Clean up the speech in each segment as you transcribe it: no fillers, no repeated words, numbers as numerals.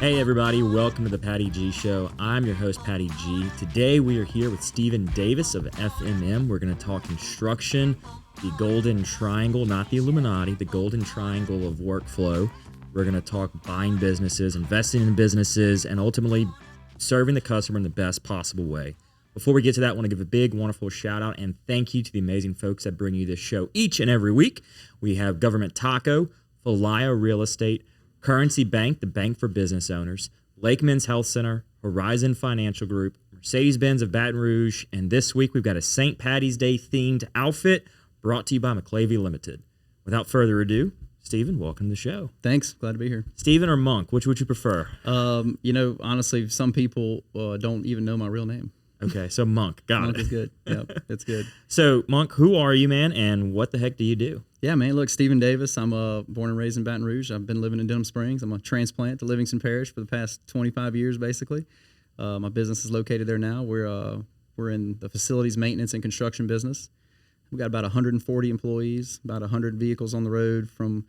Hey everybody, welcome to the Patty G Show. I'm your host, Patty G. Today we are here with Stephen Davis of FMM. We're going to talk construction, the golden triangle, not the Illuminati, the golden triangle of workflow. We're going to talk buying businesses, investing in businesses, and ultimately serving the customer in the best possible way. Before we get to that, I want to give a big, wonderful shout out and thank you to the amazing folks that bring you this show each and every week. We have Government Taco, Falaya Real Estate, Currency Bank, the bank for business owners, Lake Men's Health Center, Horizon Financial Group, Mercedes-Benz of Baton Rouge, and this week we've got a St. Patty's Day themed outfit brought to you by McClavey Limited. Without further ado, Stephen, welcome to the show. Thanks. Glad to be here. Stephen or Monk, which would you prefer? Honestly, some people don't even know my real name. Okay, so Monk. Got Monk it. is good. Yep, it's good. So, Monk, who are you, man, and what the heck do you do? Yeah, man. Look, Stephen Davis. I'm born and raised in Baton Rouge. I've been living in Denham Springs. I'm a transplant to Livingston Parish for the past 25 years, basically. My business is located there now. We're in the facilities maintenance and construction business. We've got about 140 employees, about 100 vehicles on the road from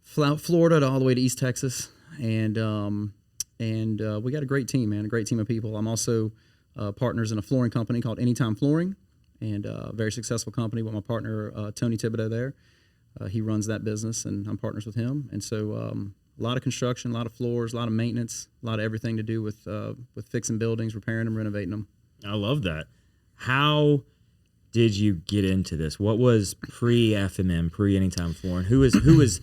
Florida to all the way to East Texas, and we got a great team, man. A great team of people. I'm also partners in a flooring company called Anytime Flooring, and a very successful company with my partner, Tony Thibodeau there. He runs that business, and I'm partners with him. And so a lot of construction, a lot of floors, a lot of maintenance, a lot of everything to do with fixing buildings, repairing them, renovating them. I love that. How did you get into this? What was pre-FMM, pre-Anytime Flooring? Who was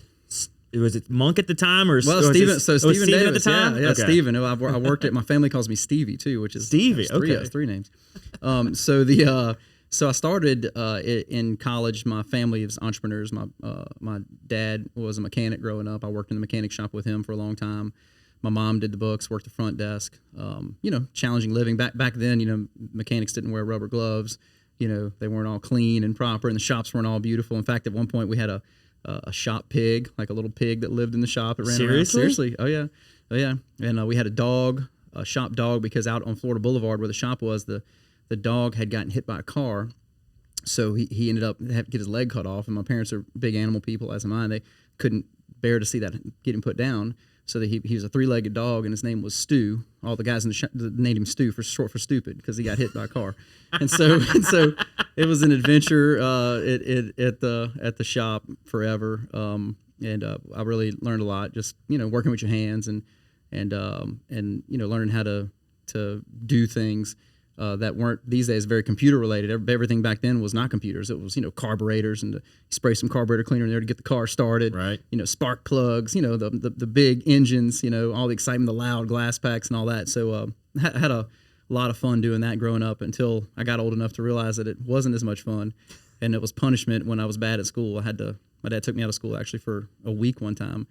was it Monk at the time, or Stephen? Davis at the time. Yeah, okay. Stephen. I worked at. My family calls me Stevie too, which is Stevie. There's three names. So I started in college. My family is entrepreneurs. My dad was a mechanic growing up. I worked in the mechanic shop with him for a long time. My mom did the books, worked the front desk. Challenging living back then. Mechanics didn't wear rubber gloves. They weren't all clean and proper, and the shops weren't all beautiful. In fact, at one point we had a shop pig, like a little pig that lived in the shop. It ran around. Seriously? Oh yeah. And we had a dog, a shop dog, because out on Florida Boulevard where the shop was, the dog had gotten hit by a car. So he ended up having to get his leg cut off. And my parents are big animal people, as am I. They couldn't bear to see that get him put down. So he was a three-legged dog, and his name was Stu. All the guys in the shop named him Stu for short for stupid, because he got hit by a car. And so it was an adventure at the shop forever. I really learned a lot, just working with your hands and learning how to do things that weren't these days very computer related. Everything back then was not computers. It was carburetors, and you spray some carburetor cleaner in there to get the car started. Right. Spark plugs. The big engines. All the excitement, the loud glass packs, and all that. So had a lot of fun doing that growing up until I got old enough to realize that it wasn't as much fun, and it was punishment when I was bad at school. My dad took me out of school actually for a week one time,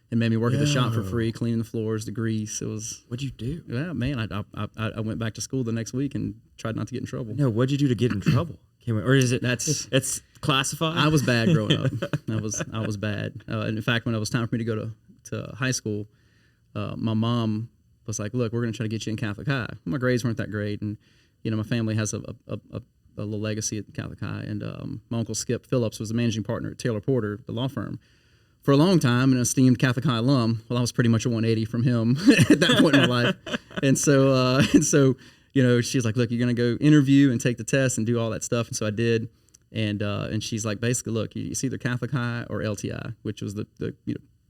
and made me work at the shop for free, cleaning the floors, the grease. It was. What'd you do? Yeah, man, I went back to school the next week and tried not to get in trouble. No, what'd you do to get in trouble? Or is it it's classified? I was bad growing up. I was bad. And in fact, when it was time for me to go to high school, my mom was like, "Look, we're going to try to get you in Catholic High." My grades weren't that great, and my family has a little legacy at Catholic High. And my uncle Skip Phillips was the managing partner at Taylor Porter, the law firm, for a long time, an esteemed Catholic High alum. Well, I was pretty much a 180 from him at that point in my life. And so she's like, "Look, you're going to go interview and take the test and do all that stuff." And so I did. And she's like, basically, look, it's either Catholic High or LTI, which was the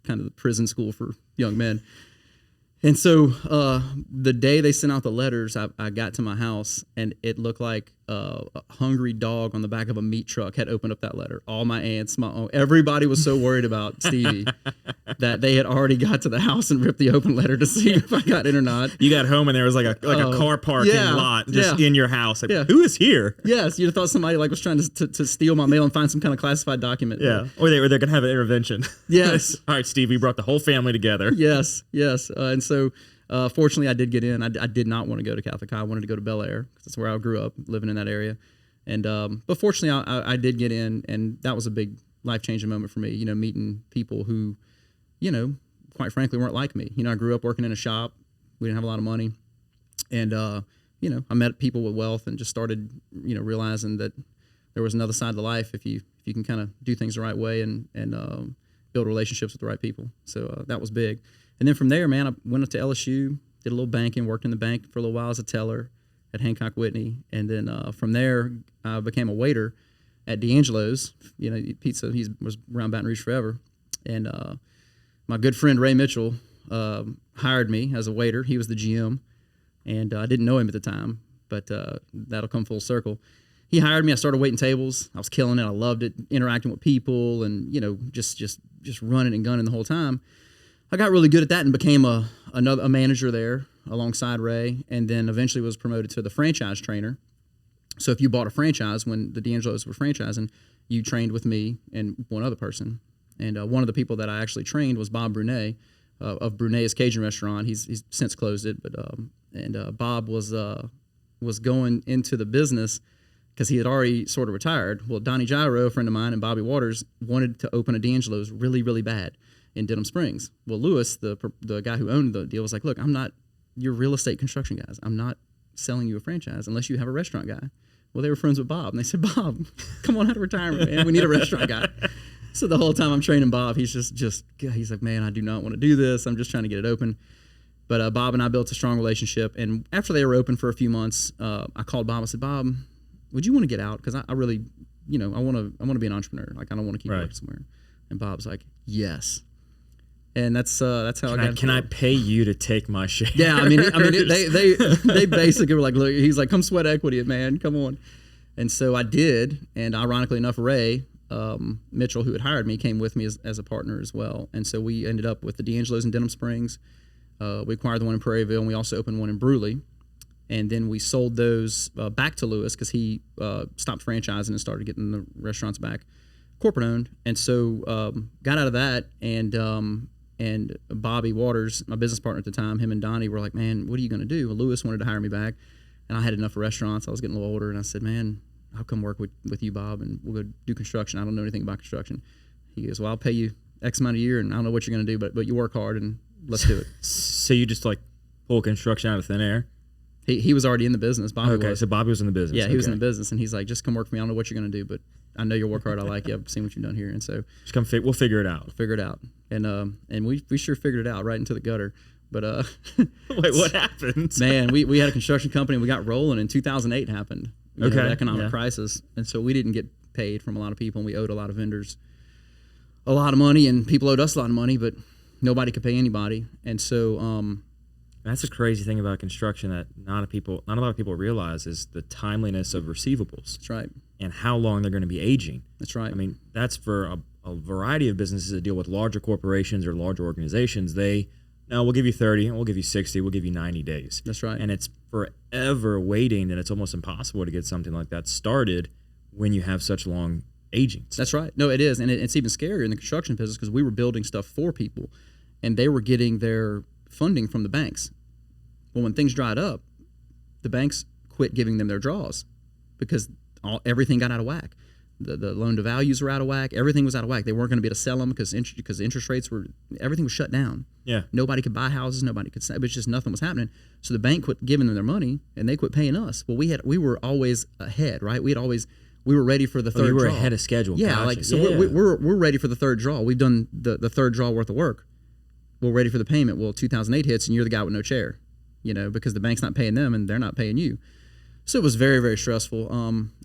kind of the prison school for young men. And so the day they sent out the letters, I got to my house, and it looked like a hungry dog on the back of a meat truck had opened up that letter. All my aunts, everybody was so worried about Stevie that they had already got to the house and ripped the open letter to see if I got in or not. You got home and there was like a car parking lot just in your house. Like, who is here? Yes, you'd have thought somebody was trying to steal my mail and find some kind of classified document. Yeah, or they're going to have an intervention. Yes. All right, Steve, we brought the whole family together. Yes. And so fortunately, I did get in. I did not want to go to Catholic High. I wanted to go to Bel Air, because that's where I grew up, living in that area. And but fortunately, I did get in, and that was a big life-changing moment for me, meeting people who, quite frankly, weren't like me. I grew up working in a shop. We didn't have a lot of money. And, I met people with wealth and just started, realizing that there was another side of the life if you can kind of do things the right way and build relationships with the right people. So that was big. And then from there, man, I went up to LSU, did a little banking, worked in the bank for a little while as a teller at Hancock Whitney. And then from there, I became a waiter at D'Angelo's, pizza. He was around Baton Rouge forever. And my good friend Ray Mitchell hired me as a waiter. He was the GM. And I didn't know him at the time, but that'll come full circle. He hired me. I started waiting tables. I was killing it. I loved it, interacting with people and, just running and gunning the whole time. I got really good at that and became a manager there alongside Ray, and then eventually was promoted to the franchise trainer. So if you bought a franchise when the D'Angelo's were franchising, you trained with me and one other person. And one of the people that I actually trained was Bob Brunet of Brunet's Cajun Restaurant. He's since closed it, but Bob was going into the business because he had already sort of retired. Well, Donnie Gyro, a friend of mine, and Bobby Waters wanted to open a D'Angelo's really, really bad in Denham Springs. Well, Lewis, the guy who owned the deal, was like, look, I'm not your real estate construction guys. I'm not selling you a franchise unless you have a restaurant guy. Well, they were friends with Bob, and they said, Bob, come on out of retirement, man. We need a restaurant guy. So the whole time I'm training Bob, he's he's like, man, I do not want to do this. I'm just trying to get it open. But Bob and I built a strong relationship. And after they were open for a few months, I called Bob. I said, Bob, would you want to get out? Because I really, I want to be an entrepreneur. Like, I don't want to keep working somewhere. And Bob's like, yes. And that's how Can I pay you to take my shares? Yeah, I mean, they basically were like, look, he's like, come sweat equity it, man, come on. And so I did, and ironically enough, Ray Mitchell, who had hired me, came with me as a partner as well. And so we ended up with the D'Angelo's in Denham Springs. We acquired the one in Prairieville, and we also opened one in Brewley. And then we sold those back to Lewis because he stopped franchising and started getting the restaurants back corporate owned. And so got out of that, and Bobby Waters, my business partner at the time, him and Donnie were like, man, what are you going to do? Well, Lewis wanted to hire me back, and I had enough restaurants. I was getting a little older, and I said, man, I'll come work with you, Bob, and we'll go do construction. I don't know anything about construction. He goes, well, I'll pay you X amount a year, and I don't know what you're going to do, but you work hard, and let's do it. So you just, like, pull construction out of thin air? He was already in the business. Bobby was. So Bobby was in the business. Yeah, he was in the business, and he's like, just come work for me. I don't know what you're going to do, but I know you'll work hard. I like you. I've seen what you've done here. And so just come we'll figure it out. Figure it out. And we sure figured it out right into the gutter. But wait, what happened? Man, we had a construction company. We got rolling, and 2008 happened. The economic crisis, and so we didn't get paid from a lot of people, and we owed a lot of vendors a lot of money, and people owed us a lot of money, but nobody could pay anybody. And so that's the crazy thing about construction that not a lot of people realize is the timeliness of receivables. That's right. And how long they're going to be aging. That's right. I mean, that's for a variety of businesses that deal with larger corporations or larger organizations. We'll give you 30, and we'll give you 60, we'll give you 90 days. That's right. And it's forever waiting, and it's almost impossible to get something like that started when you have such long aging. That's right. No, it is. And it's even scarier in the construction business because we were building stuff for people, and they were getting their funding from the banks. Well, when things dried up, the banks quit giving them their draws because everything got out of whack. The loan to values were out of whack. Everything was out of whack. They weren't going to be able to sell them because interest rates everything was shut down. Yeah. Nobody could buy houses. Nobody could sell. It was just nothing was happening. So the bank quit giving them their money, and they quit paying us. Well, we were always ahead, right? We were ready for the third you were draw. ahead of schedule. Yeah, Gotcha. We're ready for the third draw. We've done the third draw worth of work. We're ready for the payment. Well, 2008 hits, and you're the guy with no chair, because the bank's not paying them, and they're not paying you. So it was very, very stressful.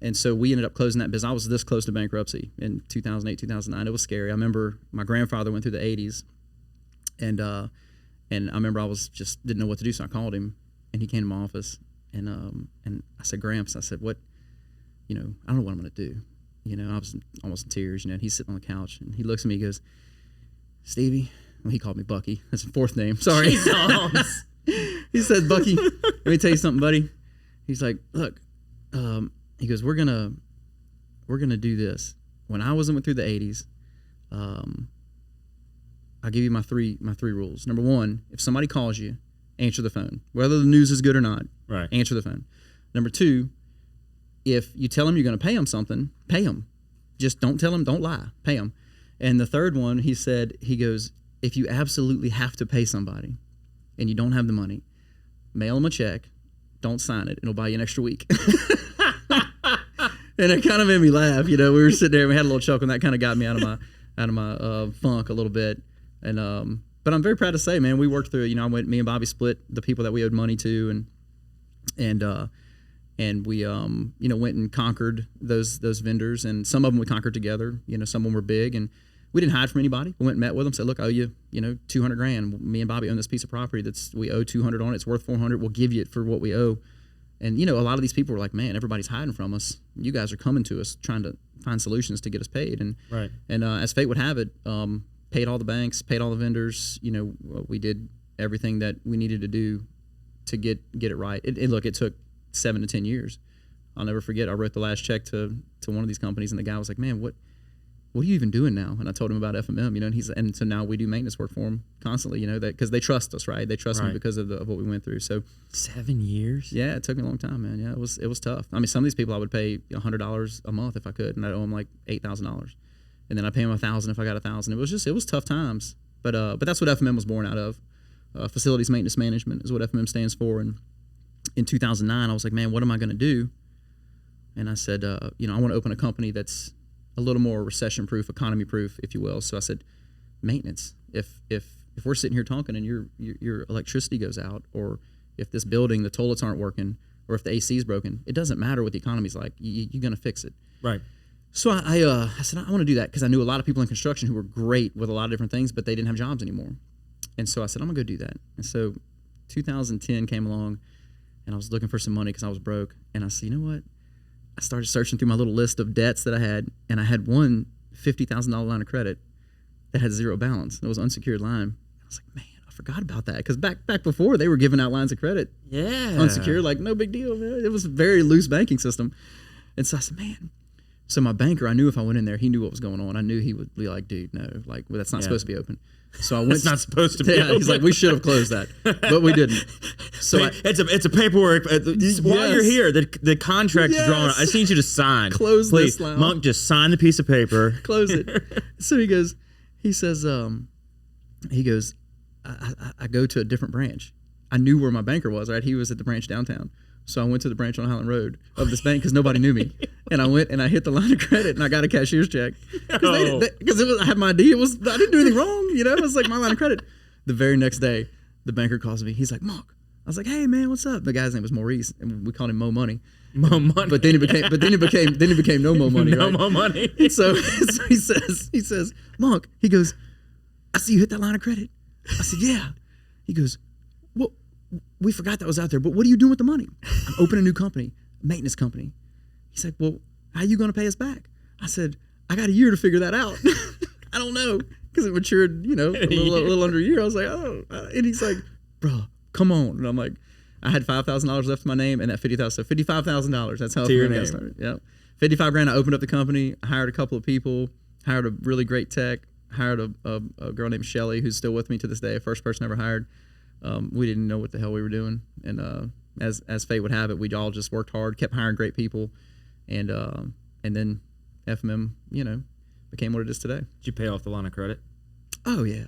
And so we ended up closing that business. I was this close to bankruptcy in 2008, 2009. It was scary. I remember my grandfather went through the 80s, and I remember I didn't know what to do. So I called him, and he came to my office, and I said, Gramps, I said, what, I don't know what I'm going to do. I was almost in tears, and he's sitting on the couch, and he looks at me, he goes, Stevie, well, he called me Bucky. That's his fourth name. Sorry. He said, Bucky, let me tell you something, buddy. He's like, look, he goes, we're gonna do this. When I went through the 80s, I'll give you my three rules. Number one, if somebody calls you, answer the phone, whether the news is good or not. Right. Answer the phone. Number two, if you tell them you're going to pay them something, pay them. Just don't tell them, don't lie, pay them. And the third one, he goes, if you absolutely have to pay somebody and you don't have the money, mail them a check. Don't sign it. It'll buy you an extra week. And it kind of made me laugh. We were sitting there and we had a little chuckle, and that kind of got me out of my funk a little bit. And but I'm very proud to say, man, we worked through it. Me and Bobby split the people that we owed money to, and we went and conquered those vendors, and some of them we conquered together. Some of them were big, and we didn't hide from anybody. We went and met with them, said, look, I owe you, $200,000. Me and Bobby own this piece of property we owe $200 on it. It's worth $400. We'll give you it for what we owe. And a lot of these people were like, man, everybody's hiding from us. You guys are coming to us trying to find solutions to get us paid. And right. And as fate would have it, paid all the banks, paid all the vendors. We did everything that we needed to do to get it right. It took 7 to 10 years. I'll never forget. I wrote the last check to one of these companies, and the guy was like, man, what are you even doing now? And I told him about FMM, and so now we do maintenance work for them constantly, that because they trust us, right? They trust me because of what we went through. So 7 years? Yeah, it took me a long time, man. Yeah, it was tough. I mean, some of these people I would pay $100 a month if I could, and I owe them like $8,000, and then I pay them $1,000 if I got $1,000. It was tough times, but that's what FMM was born out of. Facilities maintenance management is what FMM stands for. And in 2009, I was like, man, what am I going to do? And I said, I want to open a company that's a little more recession-proof, economy-proof, if you will. So I said, maintenance. If we're sitting here talking and your electricity goes out, or if this building, the toilets aren't working, or if the AC is broken, it doesn't matter what the economy's like. You're going to fix it. Right. So I said, I want to do that because I knew a lot of people in construction who were great with a lot of different things, but they didn't have jobs anymore. And so I said, I'm going to go do that. And so 2010 came along, and I was looking for some money because I was broke. And I said, you know what? I started searching through my little list of debts that I had, and I had one $50,000 line of credit that had zero balance. It was an unsecured line. I was like, man, I forgot about that, because back before they were giving out lines of credit, unsecured, like no big deal, man. It was a very loose banking system. And so I said, man. So my banker, I knew if I went in there, he knew what was going on. I knew he would be like, dude, no, like that's not supposed to be open. So I went. It's not supposed to be. Yeah, he's like, we should have closed that, but we didn't. So it's a paperwork. While you're here, the contract's drawn. I just need you to sign. Close Please, this line. Monk, just sign the piece of paper. Close it. So he says, I go to a different branch. I knew where my banker was. Right, he was at the branch downtown. So I went to the branch on Highland Road of this bank because nobody knew me, and I went and I hit the line of credit and I got a cashier's check because I had my ID. I didn't do anything wrong, It was like my line of credit. The very next day, the banker calls me. He's like, Monk. I was like, hey man, what's up? The guy's name was Maurice, and we called him Mo Money. Mo Money. But then he became No Mo Money. No right? Mo Money. So he says, Monk. He goes, I see you hit that line of credit. I said, yeah. He goes, well, we forgot that was out there, but what are you doing with the money? I'm opening a new company, a maintenance company. He's like, well, how are you going to pay us back? I said, I got a year to figure that out. I don't know, because it matured, a little under a year. I was like, oh, and he's like, bro, come on. And I'm like, I had $5,000 left in my name, and that $50,000, so $55,000. That's how to your I name. started. Yeah, $55,000. I opened up the company, hired a couple of people, hired a really great tech, hired a girl named Shelly who's still with me to this day, first person I ever hired. We didn't know what the hell we were doing, and as fate would have it, we all just worked hard, kept hiring great people, and then FMM, became what it is today. Did you pay off the line of credit? Oh yeah,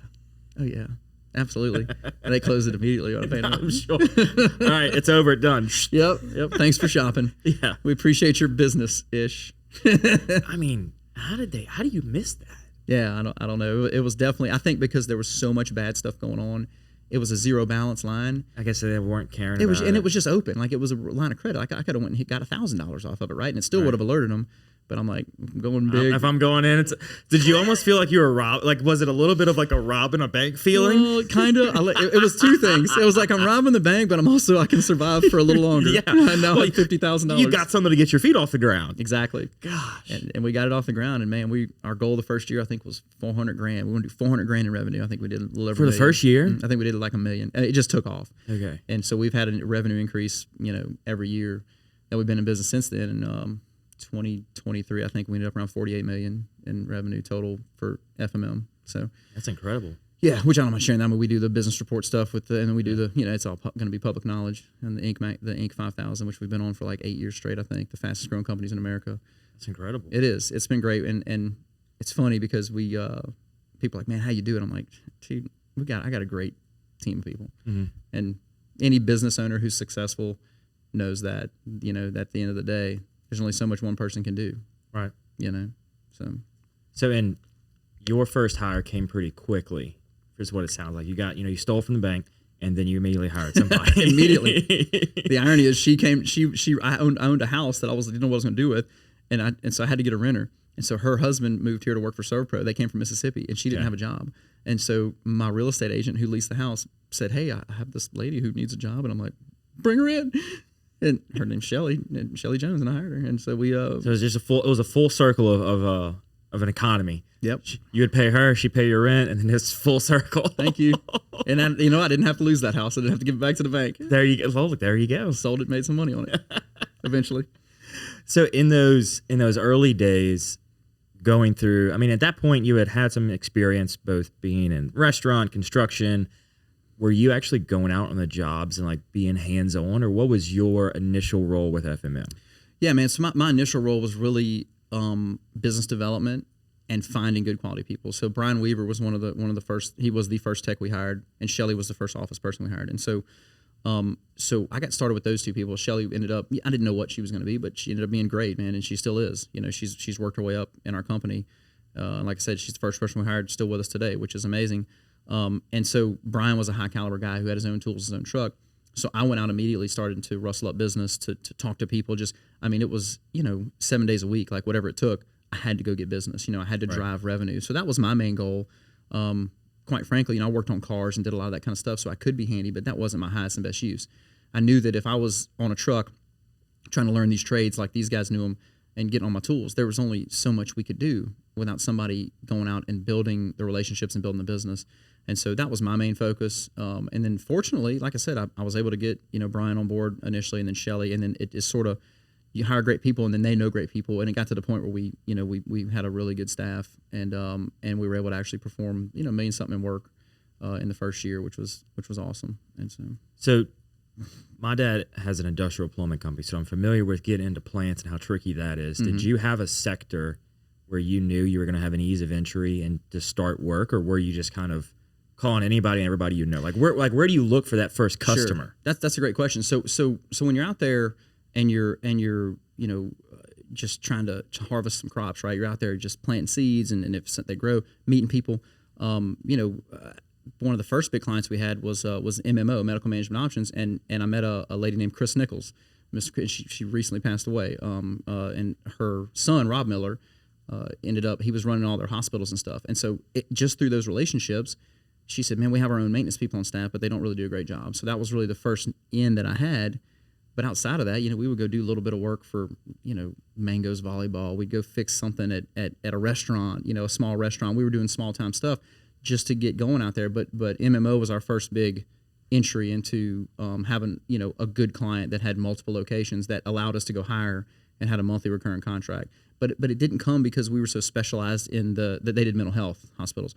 absolutely. And they closed it immediately on a payment. I'm sure. All right, it's over, done. Yep. Thanks for shopping. Yeah, we appreciate your business ish. I mean, how do you miss that? Yeah, I don't know. It was definitely, I think because there was so much bad stuff going on. It was a zero balance line. I guess they weren't caring. It was just open, like it was a line of credit. Like I could have went and got $1,000 off of it, right? And it still would have alerted them. But I'm like, I'm going big. If I'm going in, did you almost feel like you were robbed? Like, was it a little bit of like a robbing a bank feeling? Well, kind of. It was two things. It was like I'm robbing the bank, but I can survive for a little longer. Yeah. And now like $50,000. You got something to get your feet off the ground. Exactly. Gosh. And we got it off the ground. And man, our goal the first year I think was $400,000. We want to do $400,000 in revenue. I think we did a little over for the first year. I think we did like $1 million. It just took off. Okay. And so we've had a revenue increase, every year that we've been in business since then. And 2023, I think we ended up around $48 million in revenue total for FMM. So that's incredible. Yeah, which I don't mind sharing that. I mean, we do the business report stuff and then we do the, it's all going to be public knowledge, and the Inc. 5000, which we've been on for like 8 years straight. I think the fastest growing companies in America. That's incredible. It is. It's been great, and it's funny because we people are like, man, how you do it? I'm like, dude, I got a great team of people, and any business owner who's successful knows that at the end of the day, there's only so much one person can do. Right. So and your first hire came pretty quickly is what it sounds like. You stole from the bank, and then you immediately hired somebody. Immediately. The irony is I owned a house that didn't know what I was going to do with, and so I had to get a renter. And so her husband moved here to work for ServPro. They came from Mississippi, and she didn't have a job. And so my real estate agent who leased the house said, "Hey, I have this lady who needs a job," and I'm like, "Bring her in." And her name's Shelly Jones, and I hired her. And so we. So it was just it was a full circle of an economy. Yep. You would pay her, she'd pay your rent, and then it's full circle. Thank you. And I didn't have to lose that house. I didn't have to give it back to the bank. There you go. Well, there you go. Sold it, made some money on it. Eventually. So in those early days, going through, I mean, at that point you had some experience both being in restaurant, construction. Were you actually going out on the jobs and like being hands-on, or what was your initial role with FMM? Yeah, man. So my initial role was really business development and finding good quality people. So Brian Weaver was one of the first. He was the first tech we hired, and Shelly was the first office person we hired. And so I got started with those two people. Shelly ended up. I didn't know what she was going to be, but she ended up being great, man, and she still is. She's worked her way up in our company. Like I said, she's the first person we hired, still with us today, which is amazing. And so Brian was a high caliber guy who had his own tools, his own truck. So I went out immediately, started to rustle up business, to talk to people. It was 7 days a week, like whatever it took. I had to go get business. I had to drive revenue. So that was my main goal. Quite frankly, I worked on cars and did a lot of that kind of stuff, so I could be handy, but that wasn't my highest and best use. I knew that if I was on a truck trying to learn these trades like these guys knew them and getting on my tools, there was only so much we could do without somebody going out and building the relationships and building the business. And so that was my main focus. And then fortunately, like I said, I was able to get, Brian on board initially, and then Shelly, and then it is sort of, you hire great people and then they know great people. And it got to the point where we had a really good staff, and we were able to actually perform, $1 million something in work in the first year, which was awesome. And so my dad has an industrial plumbing company, so I'm familiar with getting into plants and how tricky that is. Mm-hmm. Did you have a sector where you knew you were going to have an ease of entry and to start work, or were you just kind of calling anybody and everybody Like where do you look for that first customer? Sure. That's a great question. So when you're out there and you're just trying to harvest some crops, right? You're out there just planting seeds, and if they grow, meeting people. One of the first big clients we had was MMO, Medical Management Options, and I met a lady named Chris Nichols. She recently passed away, and her son Rob Miller he was running all their hospitals and stuff. And so just through those relationships, she said, "Man, we have our own maintenance people on staff, but they don't really do a great job." So that was really the first in that I had. But outside of that, we would go do a little bit of work for, Mango's Volleyball. We'd go fix something at a restaurant, a small restaurant. We were doing small time stuff just to get going out there. But MMO was our first big entry into having, a good client that had multiple locations that allowed us to go higher and had a monthly recurring contract. But it didn't come because we were so specialized in that they did mental health hospitals.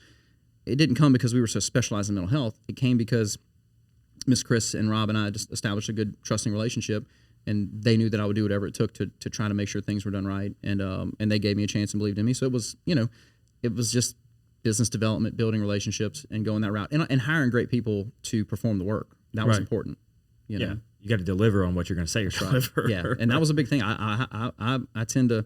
It didn't come because we were so specialized in mental health. It came because Miss Chris and Rob and I just established a good trusting relationship, and they knew that I would do whatever it took to try to make sure things were done right, and they gave me a chance and believed in me. So it was just business development, building relationships, and going that route, and hiring great people to perform the work. That was important. You got to deliver on what you're going to say you're trying to deliver. Yeah, and that was a big thing. I tend to,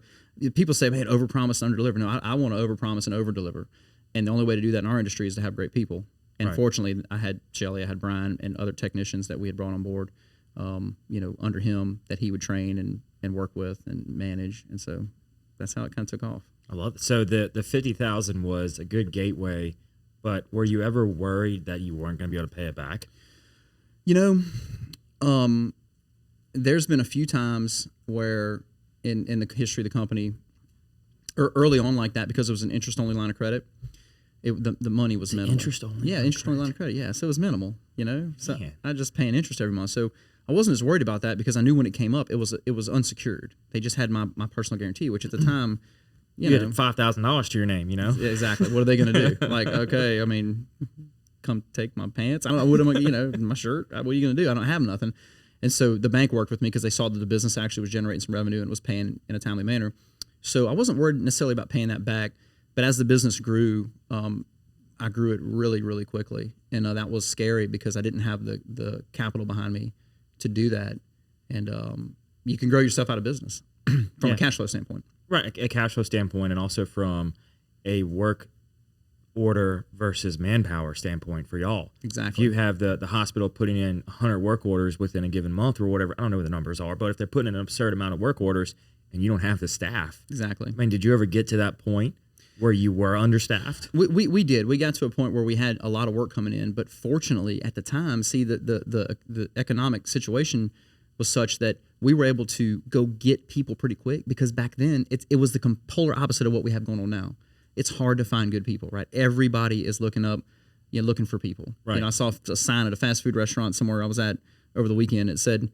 people say, "Man, overpromise and underdeliver." No, I want to overpromise and overdeliver, and the only way to do that in our industry is to have great people. And fortunately, I had Shelly, I had Brian, and other technicians that we had brought on board, under him that he would train and work with and manage. And so that's how it kind of took off. I love it. So the 50,000 was a good gateway, but were you ever worried that you weren't going to be able to pay it back? There's been a few times where in the history of the company, or early on like that, because it was an interest-only line of credit, the money was minimal. Interest only? Yeah, interest only line of credit. Yeah, so it was minimal, So Man. I just paying interest every month. So I wasn't as worried about that because I knew when it came up, it was unsecured. They just had my personal guarantee, which at the time, you had $5,000 to your name, Yeah, exactly. What are they going to do? Like, okay, come take my pants. I don't know. What am I, my shirt? What are you going to do? I don't have nothing. And so the bank worked with me because they saw that the business actually was generating some revenue and was paying in a timely manner. So I wasn't worried necessarily about paying that back. But as the business grew, I grew it really, really quickly. And that was scary because I didn't have the capital behind me to do that. And you can grow yourself out of business from a cash flow standpoint. Right, a cash flow standpoint, and also from a work order versus manpower standpoint for y'all. Exactly. If you have the hospital putting in 100 work orders within a given month or whatever, I don't know what the numbers are, but if they're putting in an absurd amount of work orders and you don't have the staff. Exactly. I mean, did you ever get to that point where you were understaffed? We did. We got to a point where we had a lot of work coming in, but fortunately at the time, see, the economic situation was such that we were able to go get people pretty quick, because back then it was the polar opposite of what we have going on now. It's hard to find good people, right? Everybody is looking for people. Right. I saw a sign at a fast food restaurant somewhere I was at over the weekend. It said,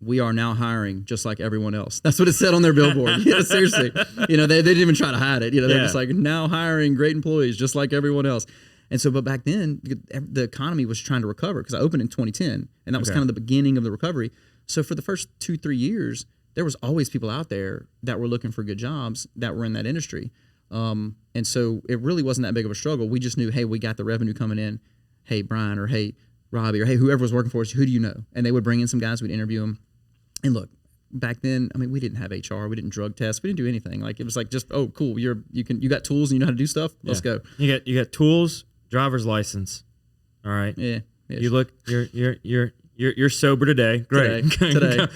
"We are now hiring just like everyone else." That's what it said on their billboard. Seriously. They didn't even try to hide it. They're just like, now hiring great employees just like everyone else. And so, but back then the economy was trying to recover, because I opened in 2010, and that was kind of the beginning of the recovery. So for the first 2-3 years, there was always people out there that were looking for good jobs that were in that industry. And so it really wasn't that big of a struggle. We just knew, hey, we got the revenue coming in. Hey, Brian, or hey, Robbie, or hey, whoever was working for us, who do you know? And they would bring in some guys, we'd interview them. And look, back then, I mean, we didn't have HR, we didn't drug test, we didn't do anything. Like, it was like, just, oh, cool, you got tools and you know how to do stuff. Let's go. You got tools, driver's license. All right. Yeah. You look, you're sober today. Great. Today.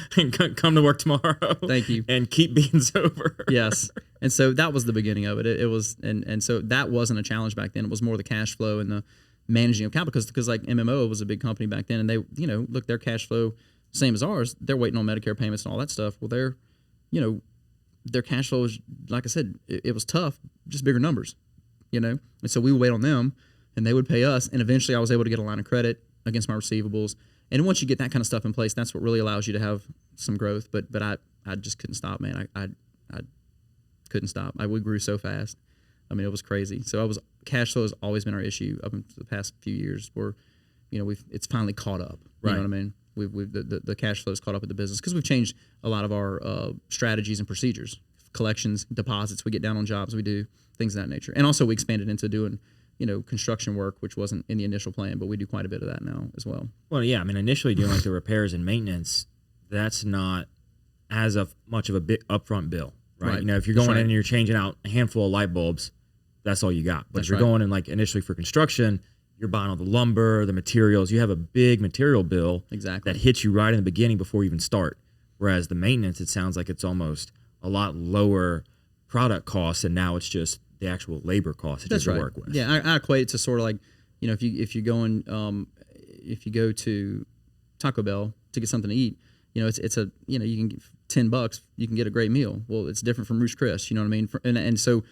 Come to work tomorrow. Thank you. And keep being sober. Yes. And so that was the beginning of it. It was, and so that wasn't a challenge back then. It was more the cash flow and the managing of capital, because like MMO was a big company back then, and they, look, their cash flow, same as ours. They're waiting on Medicare payments and all that stuff. Well, their cash flow was, like I said, it was tough, just bigger numbers, And so we would wait on them, and they would pay us. And eventually I was able to get a line of credit against my receivables. And once you get that kind of stuff in place, that's what really allows you to have some growth. But I just couldn't stop, man. I couldn't stop. We grew so fast. I mean, it was crazy. So cash flow has always been our issue up until the past few years, where, it's finally caught up. You know what I mean? The cash flow has caught up with the business, because we've changed a lot of our strategies and procedures, collections, deposits. We get down on jobs, we do things of that nature. And also we expanded into doing, construction work, which wasn't in the initial plan, but we do quite a bit of that now as well. Well, yeah. I mean, initially doing like the repairs and maintenance, that's not as much of a big upfront bill, right? If you're going in and you're changing out a handful of light bulbs, that's all you got. But if you're going in like initially for construction, you're buying all the lumber, the materials. You have a big material bill that hits you right in the beginning before you even start. Whereas the maintenance, it sounds like it's almost a lot lower product costs, and now it's just the actual labor costs that you work with. Yeah, I equate it to sort of like, if you go to Taco Bell to get something to eat, it's a you can get $10, you can get a great meal. Well, it's different from Ruth's Chris, you know what I mean? And so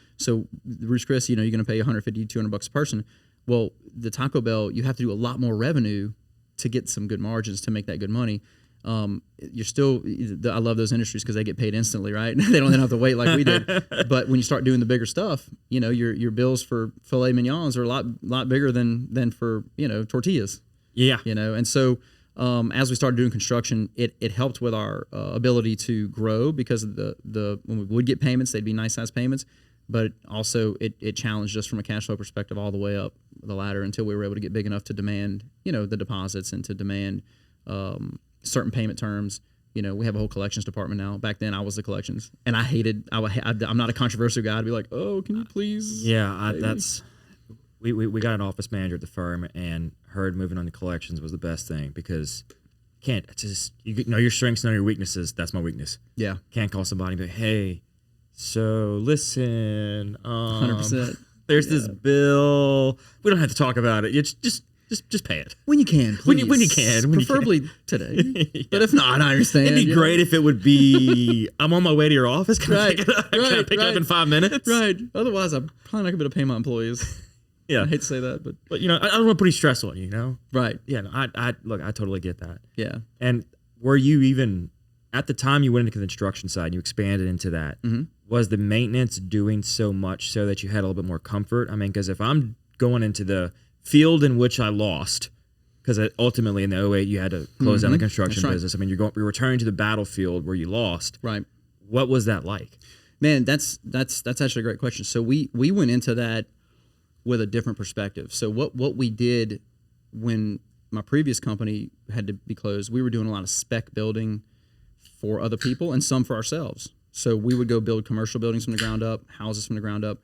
Ruth's Chris, you're going to pay $150, $200 a person. Well, the Taco Bell, you have to do a lot more revenue to get some good margins to make that good money. You're still, I love those industries because they get paid instantly, right? They don't have to wait like we did. But when you start doing the bigger stuff, your bills for filet mignons are a lot bigger than for, tortillas. Yeah. And so as we started doing construction, it helped with our ability to grow, because of the when we would get payments, they'd be nice size payments. But also it challenged us from a cash flow perspective all the way up the ladder until we were able to get big enough to demand, the deposits and to demand certain payment terms. We have a whole collections department now. Back then I was the collections, and I'm not a controversial guy to be like, oh, can you please? Yeah, we got an office manager at the firm, and heard moving on to collections was the best thing, because you know your strengths, know your weaknesses. That's my weakness. Yeah. Can't call somebody and be like, hey, so listen, 100%. There's this bill. We don't have to talk about it. It's just pay it when you can, please. When you can, preferably today. Yeah. But if not, I understand. It'd be great if it would be. I'm on my way to your office. Can I pick it up in 5 minutes? Right. Otherwise, I'm probably not going to be able to pay my employees. Yeah, I hate to say that, but I don't want to put any stress on you. Right. Yeah. No, I totally get that. Yeah. And were you even at the time you went into the construction side, you expanded into that? Mm-hmm. Was the maintenance doing so much so that you had a little bit more comfort? I mean, because if I'm going into the field in which I lost, because ultimately in the 2008 you had to close down the construction business. I mean, you're returning to the battlefield where you lost. Right. What was that like? Man, that's actually a great question. So we went into that with a different perspective. So what we did when my previous company had to be closed, we were doing a lot of spec building for other people and some for ourselves. So we would go build commercial buildings from the ground up, houses from the ground up.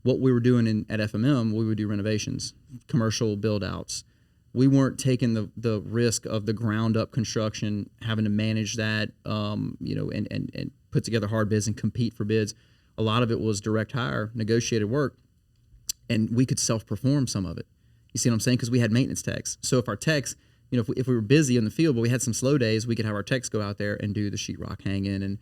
what we were doing at FMM, we would do renovations, commercial build outs. We weren't taking the risk of the ground up construction, having to manage that, and put together hard bids and compete for bids. A lot of it was direct hire, negotiated work, and we could self-perform some of it. You see what I'm saying? Because we had maintenance techs. So if our techs, if we were busy in the field, but we had some slow days, we could have our techs go out there and do the sheetrock hanging and,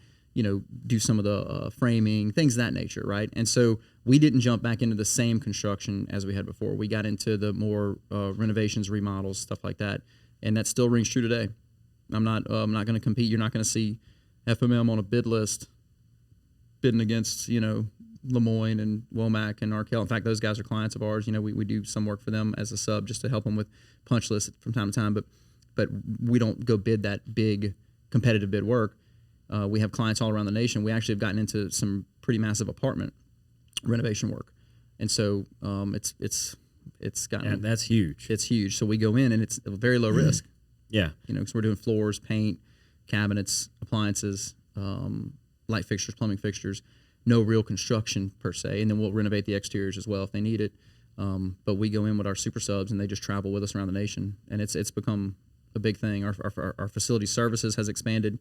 do some of the framing, things of that nature, right? And so we didn't jump back into the same construction as we had before. We got into the more renovations, remodels, stuff like that, and that still rings true today. I'm not going to compete. You're not going to see FMM on a bid list bidding against, Lemoyne and Womack and Arkell. In fact, those guys are clients of ours. We do some work for them as a sub just to help them with punch lists from time to time, but we don't go bid that big competitive bid work. We have clients all around the nation. We actually have gotten into some pretty massive apartment renovation work, and so it's gotten that's huge. It's huge. So we go in and it's very low risk. Yeah, because we're doing floors, paint, cabinets, appliances, light fixtures, plumbing fixtures. No real construction per se, and then we'll renovate the exteriors as well if they need it. But we go in with our super subs, and they just travel with us around the nation, and it's become a big thing. Our facility services has expanded,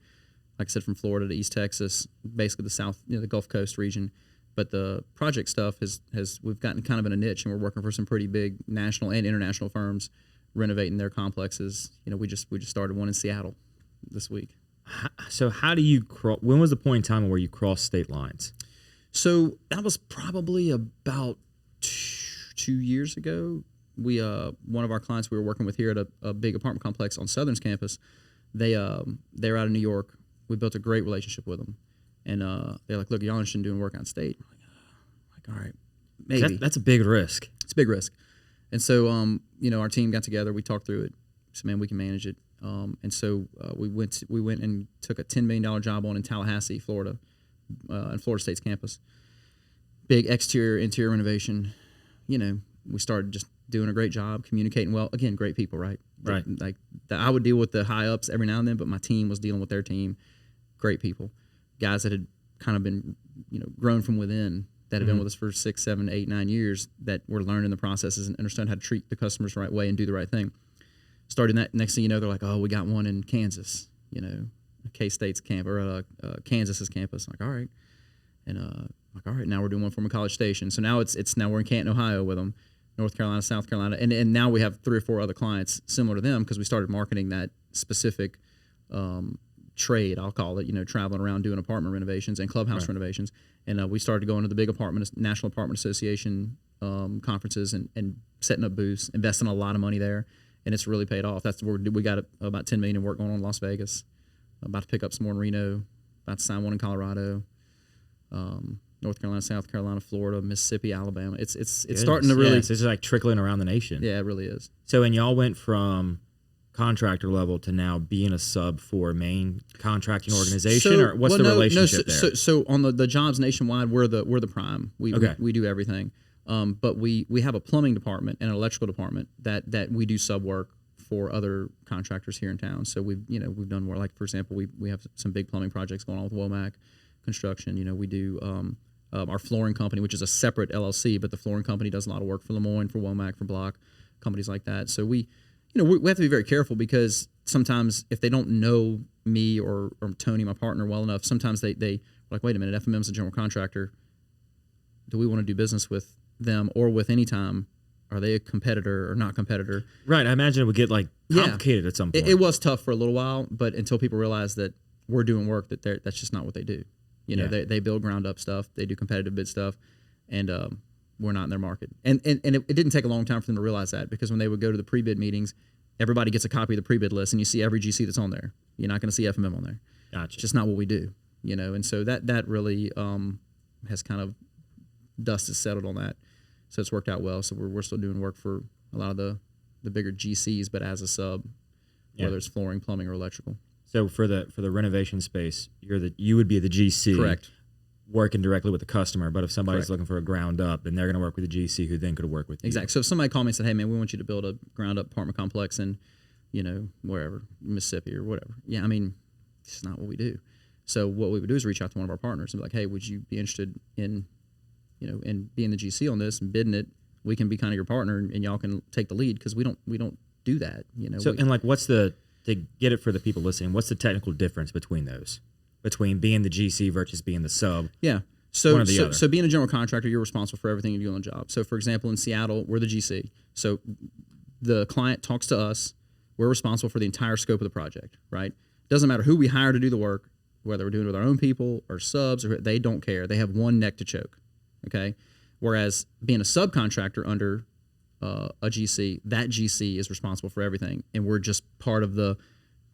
like I said, from Florida to East Texas, basically the South, the Gulf Coast region. But the project stuff we've gotten kind of in a niche, and we're working for some pretty big national and international firms renovating their complexes. We just started one in Seattle this week. So how do you when was the point in time where you crossed state lines? So that was probably about 2 years ago. We one of our clients we were working with here at a big apartment complex on Southern's campus, they're out of New York. We built a great relationship with them, and they're like, "Look, y'all interested in doing work on state?" I'm like, "All right, maybe." That's a big risk. It's a big risk, and so our team got together. We talked through it. So man, we can manage it. And so we went and took a $10 million job on in Tallahassee, Florida, on Florida State's campus. Big exterior, interior renovation. We started just doing a great job, communicating well. Again, great people, right? Right. I would deal with the high ups every now and then, but my team was dealing with their team. Great people, guys that had kind of been, grown from within, that had been with us for 6, 7, 8, 9 years, that were learning the processes and understand how to treat the customers the right way and do the right thing. Starting that, next thing you know, they're like, "Oh, we got one in Kansas, K-State's camp or Kansas's campus." I'm like, all right, and like, all right, now we're doing one from a College Station. So now now we're in Canton, Ohio with them, North Carolina, South Carolina, and now we have 3 or 4 other clients similar to them because we started marketing that specific trade, I'll call it, traveling around doing apartment renovations and clubhouse renovations, and we started going to the big National Apartment Association conferences and setting up booths, investing a lot of money there. And it's really paid off. That's where we got about $10 million in work going on in Las Vegas. About to pick up some more in Reno. About to sign one in Colorado, North Carolina, South Carolina, Florida, Mississippi, Alabama. It's starting to really. Yes, it's like trickling around the nation. Yeah, it really is. So, and y'all went from contractor level to now being a sub for a main contracting organization, or what's the relationship there? So on the jobs nationwide, we're the prime. We do everything. But we have a plumbing department and an electrical department that we do sub work for other contractors here in town. So we've done more, like, for example, we have some big plumbing projects going on with Womack Construction. We do our flooring company, which is a separate LLC, but the flooring company does a lot of work for Lemoyne, for Womack, for Block, companies like that. So we have to be very careful because sometimes if they don't know me or Tony, my partner, well enough, sometimes they like, wait a minute, FMM's a general contractor. Do we want to do business with them or with Anytime? Are they a competitor or not competitor? Right. I imagine it would get complicated at some point. It was tough for a little while, but until people realize that we're doing work that's just not what they do. They build ground up stuff. They do competitive bid stuff, and we're not in their market. And it didn't take a long time for them to realize that, because when they would go to the pre-bid meetings, everybody gets a copy of the pre-bid list, and you see every GC that's on there. You're not going to see FMM on there. Gotcha. It's just not what we do. And so that really has kind of dust has settled on that. So it's worked out well. So we're still doing work for a lot of the bigger GCs, but as a sub, whether it's flooring, plumbing, or electrical. So for the renovation space, you would be the GC, correct, working directly with the customer. But if somebody's looking for a ground up, then they're going to work with the GC, who then could work with you. Exactly. So if somebody called me and said, "Hey man, we want you to build a ground up apartment complex in, wherever, Mississippi or whatever," yeah, I mean, it's not what we do. So what we would do is reach out to one of our partners and be like, "Hey, would you be interested in and being the GC on this and bidding it, we can be kind of your partner and y'all can take the lead because we don't do that. So and like, what's to get it for the people listening? What's the technical difference between those? Between being the GC versus being the sub? Yeah. So being a general contractor, you're responsible for everything you do on the job. So for example, in Seattle, we're the GC. So the client talks to us. We're responsible for the entire scope of the project, right? Doesn't matter who we hire to do the work, whether we're doing it with our own people or subs, or they don't care. They have one neck to choke, okay? Whereas being a subcontractor under a GC, that GC is responsible for everything, and we're just part of the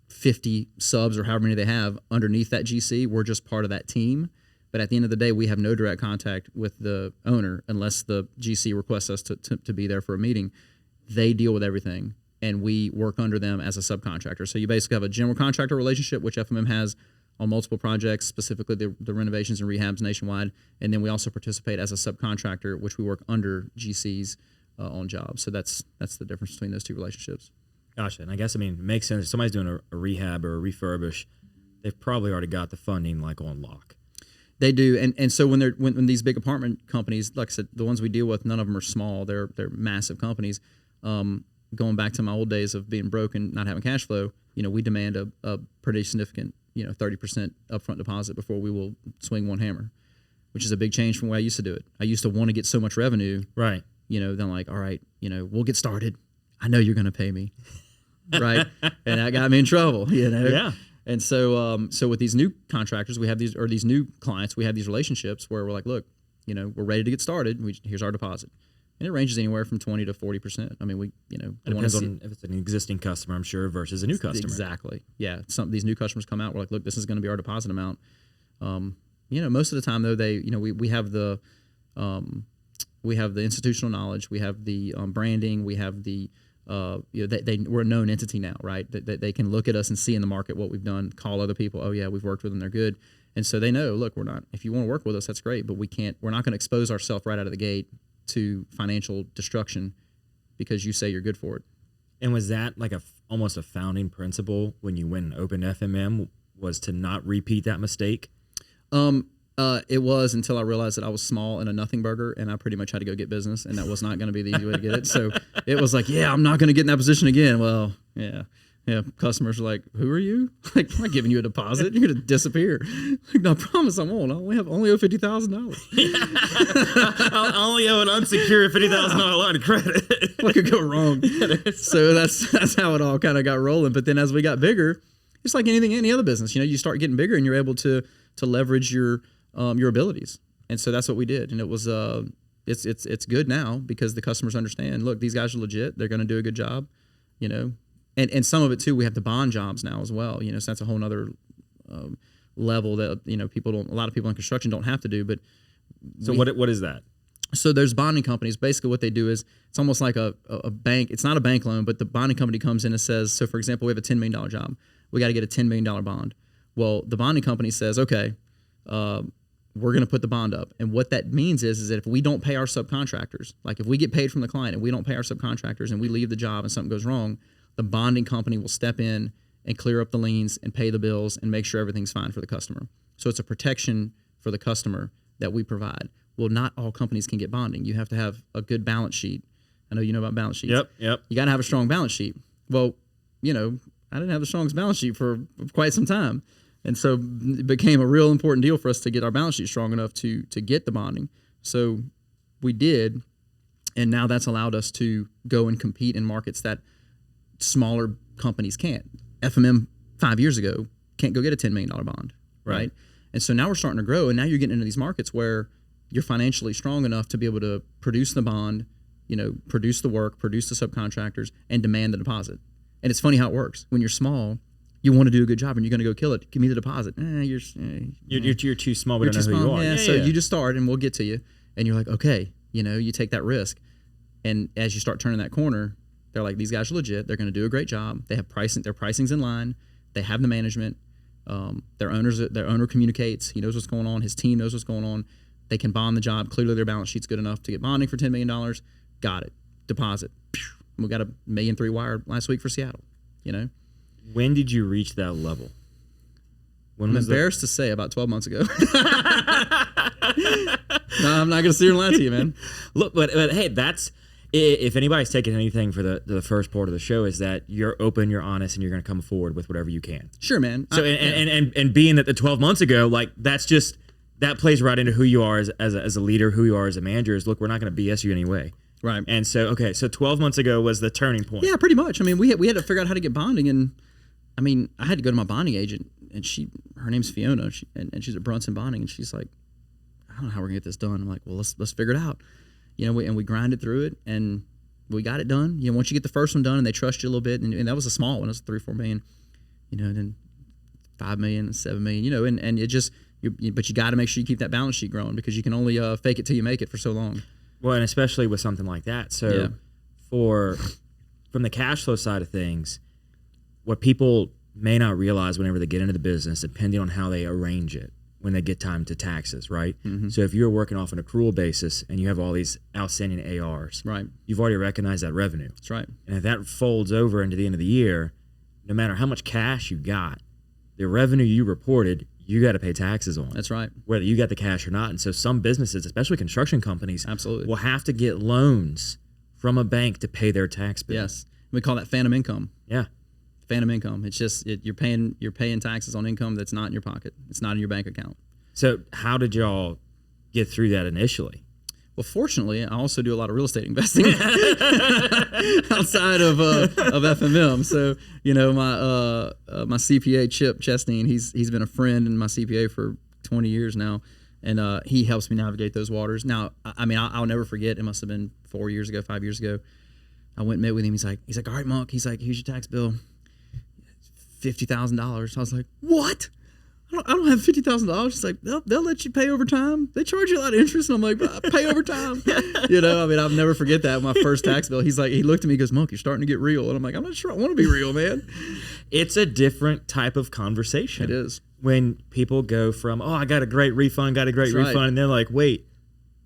50 subs or however many they have underneath that GC. We're just part of that team. But at the end of the day, we have no direct contact with the owner unless the GC requests us to be there for a meeting. They deal with everything, and we work under them as a subcontractor. So you basically have a general contractor relationship, which FMM has on multiple projects, specifically the renovations and rehabs nationwide. And then we also participate as a subcontractor, which we work under GCs on jobs. So that's the difference between those two relationships. Gotcha. And I guess, it makes sense. If somebody's doing a rehab or a refurbish, they've probably already got the funding like on lock. They do, and so when these big apartment companies, like I said, the ones we deal with, none of them are small. They're massive companies. Going back to my old days of being broke and not having cash flow, we demand a pretty significant 30% upfront deposit before we will swing one hammer, which is a big change from the way I used to do it. I used to want to get so much revenue, right? Then like, all right, we'll get started. I know you're going to pay me, right? And that got me in trouble, Yeah. And so with these new contractors, we have these new clients, we have these relationships where we're like, look, we're ready to get started. Here's our deposit, and it ranges anywhere from 20 to 40%. It depends on if it's an existing customer, I'm sure, versus a new customer. Exactly. Yeah. Some of these new customers come out. We're like, look, this is going to be our deposit amount. Most of the time though, we have the institutional knowledge, we have the branding, we have the we're a known entity now, right? They can look at us and see in the market what we've done, call other people. Oh yeah, we've worked with them. They're good. And so they know, look, if you want to work with us, that's great, but we're not going to expose ourselves right out of the gate to financial destruction because you say you're good for it. And was that like almost a founding principle when you went and opened FMM, was to not repeat that mistake? It was until I realized that I was small and a nothing burger, and I pretty much had to go get business, and that was not going to be the easy way to get it. So it was like, I'm not going to get in that position again. Well, yeah. Customers are like, "Who are you?" Like, I'm not giving you a deposit. You're going to disappear. Like, no, I promise I won't. I only owe $50,000. I only owe an unsecured $50,000 line of credit. What could go wrong? So that's how it all kind of got rolling. But then as we got bigger, it's like any other business. You start getting bigger, and you're able to leverage your abilities, and so that's what we did. And it was it's good now because the customers understand. Look, these guys are legit. They're going to do a good job, And some of it too, we have the bond jobs now as well. So that's a whole nother level that a lot of people in construction don't have to do. But so what is that? So there's bonding companies. Basically, what they do is it's almost like a bank. It's not a bank loan, but the bonding company comes in and says, so for example, we have a $10 million job. We got to get a $10 million bond. Well, the bonding company says, okay, we're going to put the bond up. And what that means is that if we don't pay our subcontractors, like if we get paid from the client and we don't pay our subcontractors and we leave the job and something goes wrong, the bonding company will step in and clear up the liens and pay the bills and make sure everything's fine for the customer. So it's a protection for the customer that we provide. Well, not all companies can get bonding. You have to have a good balance sheet. I know you know about balance sheets. Yep. You got to have a strong balance sheet. Well, I didn't have the strongest balance sheet for quite some time. And so it became a real important deal for us to get our balance sheet strong enough to get the bonding. So we did, and now that's allowed us to go and compete in markets that smaller companies can't. FMM 5 years ago can't go get a $10 million bond, right? And so now we're starting to grow, and now you're getting into these markets where you're financially strong enough to be able to produce the bond, produce the work, produce the subcontractors, and demand the deposit. And it's funny how it works. When you're small, you want to do a good job and you're going to go kill it. Give me the deposit. You're too small. We don't know who you are. Yeah, so you just start and we'll get to you. And you're like, okay, you take that risk. And as you start turning that corner, they're like, these guys are legit. They're going to do a great job. They have pricing. Their pricing's in line. They have the management. Their owner communicates. He knows what's going on. His team knows what's going on. They can bond the job. Clearly, their balance sheet's good enough to get bonding for $10 million. Got it. Deposit. We got $1.3 million wired last week for Seattle. When did you reach that level? I'm embarrassed to say about 12 months ago. No, I'm not gonna sit here and lie to you, man. Look, but hey, that's if anybody's taking anything for the first part of the show is that you're open, you're honest, and you're going to come forward with whatever you can. Sure, man. So and being that the 12 months ago, like that's just that plays right into who you are as a leader, who you are as a manager. Is look, we're not going to BS you anyway. Right. And so so 12 months ago was the turning point. Yeah, pretty much. I mean, we had to figure out how to get bonding, and I mean, I had to go to my bonding agent, and her name's Fiona, and she's at Brunson Bonding, and she's like, I don't know how we're gonna get this done. I'm like, well, let's figure it out. We grinded through it, and we got it done. Once you get the first one done, and they trust you a little bit, and that was a small one, it was $3-4 million. Then $5 million, $7 million. And it just, but you got to make sure you keep that balance sheet growing because you can only fake it till you make it for so long. Well, and especially with something like that. So from the cash flow side of things, what people may not realize whenever they get into the business, depending on how they arrange it, when they get time to taxes, right? Mm-hmm. So if you're working off an accrual basis and you have all these outstanding ARs, right, you've already recognized that revenue. That's right. And if that folds over into the end of the year, no matter how much cash you got, the revenue you reported, you got to pay taxes on. That's right. Whether you got the cash or not. And so some businesses, especially construction companies, absolutely, will have to get loans from a bank to pay their tax bill. Yes. We call that phantom income. Yeah. Phantom income. It's just you're paying taxes on income that's not in your pocket. It's not in your bank account. So how did y'all get through that initially? Well, fortunately, I also do a lot of real estate investing outside of FMM. So my CPA Chip Chesney, he's been a friend and my CPA for 20 years now, and he helps me navigate those waters. Now, I mean, I'll never forget. It must have been 5 years ago. I went and met with him. He's like, all right, Monk. He's like, here's your tax bill. $50,000. I was like, what? I don't have $50,000. He's like, they'll let you pay over time. They charge you a lot of interest. And I'm like, pay over time. I mean, I'll never forget that. My first tax bill. He's like, he looked at me, he goes, Monk, you're starting to get real. And I'm like, I'm not sure I want to be real, man. It's a different type of conversation. It is. When people go from, I got a great refund, right. And they're like, wait.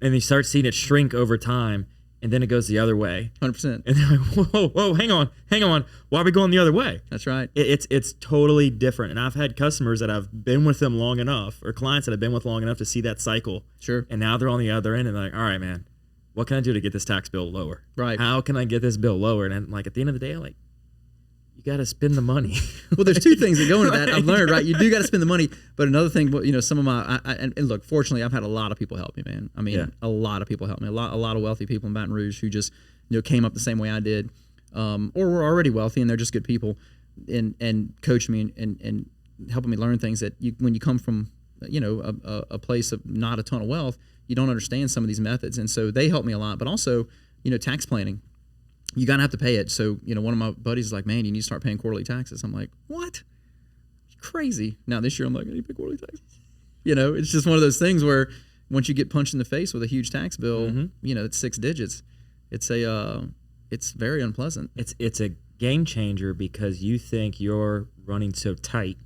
And they start seeing it shrink over time. And then it goes the other way. 100%. And they're like, whoa, hang on. Why are we going the other way? That's right. It's totally different. And I've had customers that I've been with them long enough, or clients that I've been with long enough to see that cycle. Sure. And now they're on the other end and they're like, all right, man, what can I do to get this tax bill lower? Right. How can I get this bill lower? And I'm like, at the end of the day, I'm like, you got to spend the money. Well, there's two things that go into that. I've learned, right? You do got to spend the money. But another thing, some of my, and look, fortunately, I've had a lot of people help me, man. I mean, a lot of people help me. A lot of wealthy people in Baton Rouge who just, came up the same way I did, or were already wealthy and they're just good people, and coach me and helping me learn things that when you come from, a place of not a ton of wealth, you don't understand some of these methods. And so they help me a lot. But also, tax planning. You gotta have to pay it. So, one of my buddies is like, man, you need to start paying quarterly taxes. I'm like, what? Crazy. Now this year I'm like, I need to pay quarterly taxes. It's just one of those things where once you get punched in the face with a huge tax bill, it's 6 digits. It's very unpleasant. It's a game changer because you think you're running so tight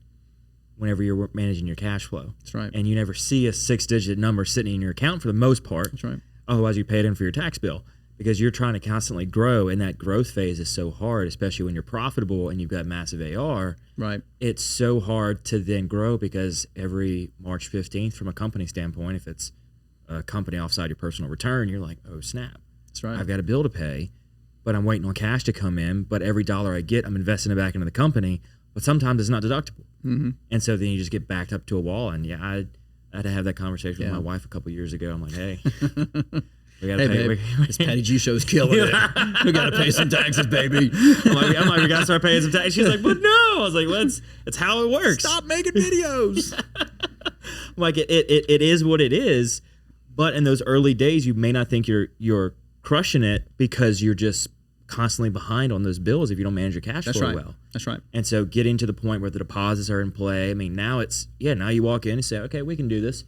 whenever you're managing your cash flow. That's right. And you never see a 6-digit number sitting in your account for the most part. That's right. Otherwise you pay it in for your tax bill. Because you're trying to constantly grow, and that growth phase is so hard, especially when you're profitable and you've got massive AR. Right. It's so hard to then grow because every March 15th, from a company standpoint, if it's a company offside your personal return, you're like, oh, snap. That's right. I've got a bill to pay, but I'm waiting on cash to come in. But every dollar I get, I'm investing it back into the company. But sometimes it's not deductible. Mm-hmm. And so then you just get backed up to a wall. And I had to have that conversation with my wife a couple years ago. I'm like, hey. We gotta pay. Babe, this Patty G show's killing it. We gotta pay some taxes, baby. I'm like, we gotta start paying some taxes. She's like, but no. I was like, well, it's how it works. Stop making videos. I'm like, it is what it is. But in those early days, you may not think you're crushing it because you're just constantly behind on those bills if you don't manage your cash flow well. That's right. And so getting to the point where the deposits are in play. I mean, now now you walk in and say, okay, we can do this,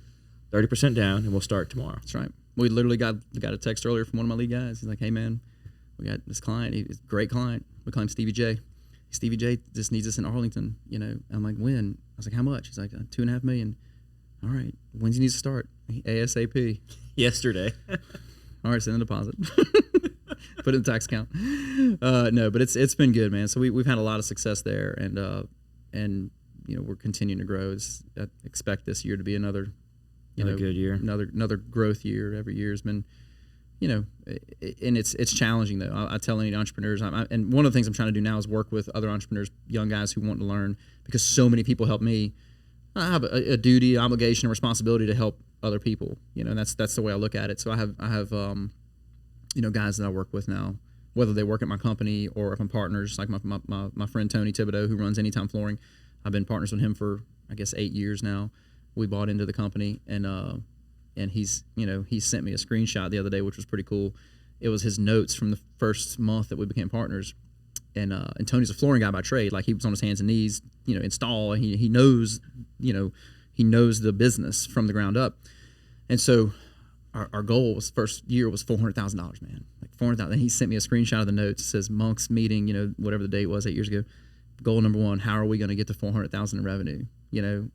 30% down, and we'll start tomorrow. That's right. We literally got a text earlier from one of my lead guys. He's like, hey, man, we got this client. He's a great client. We call him Stevie J. Stevie J just needs us in Arlington. I'm like, when? I was like, how much? He's like, $2.5 million. All right. When's he needs to start? ASAP. Yesterday. All right, send a deposit. Put it in the tax account. No, but it's been good, man. So we've had a lot of success there, and we're continuing to grow. I expect this year to be another Another good year. Another growth year. Every year has been, and it's challenging though. I tell any entrepreneurs, and one of the things I'm trying to do now is work with other entrepreneurs, young guys who want to learn, because so many people help me. I have a duty, obligation, and responsibility to help other people. And that's the way I look at it. So I have guys that I work with now, whether they work at my company or if I'm partners, like my friend Tony Thibodeau, who runs Anytime Flooring. I've been partners with him for, I guess, 8 years now. We bought into the company, and he's he sent me a screenshot the other day, which was pretty cool. It was his notes from the first month that we became partners. And Tony's a flooring guy by trade. Like, he was on his hands and knees, install. And he knows, he knows the business from the ground up. And so our goal was, first year was $400,000, man, like $400,000. And he sent me a screenshot of the notes. It says Monk's meeting, whatever the date was 8 years ago. Goal number one: how are we going to get to $400,000 in revenue?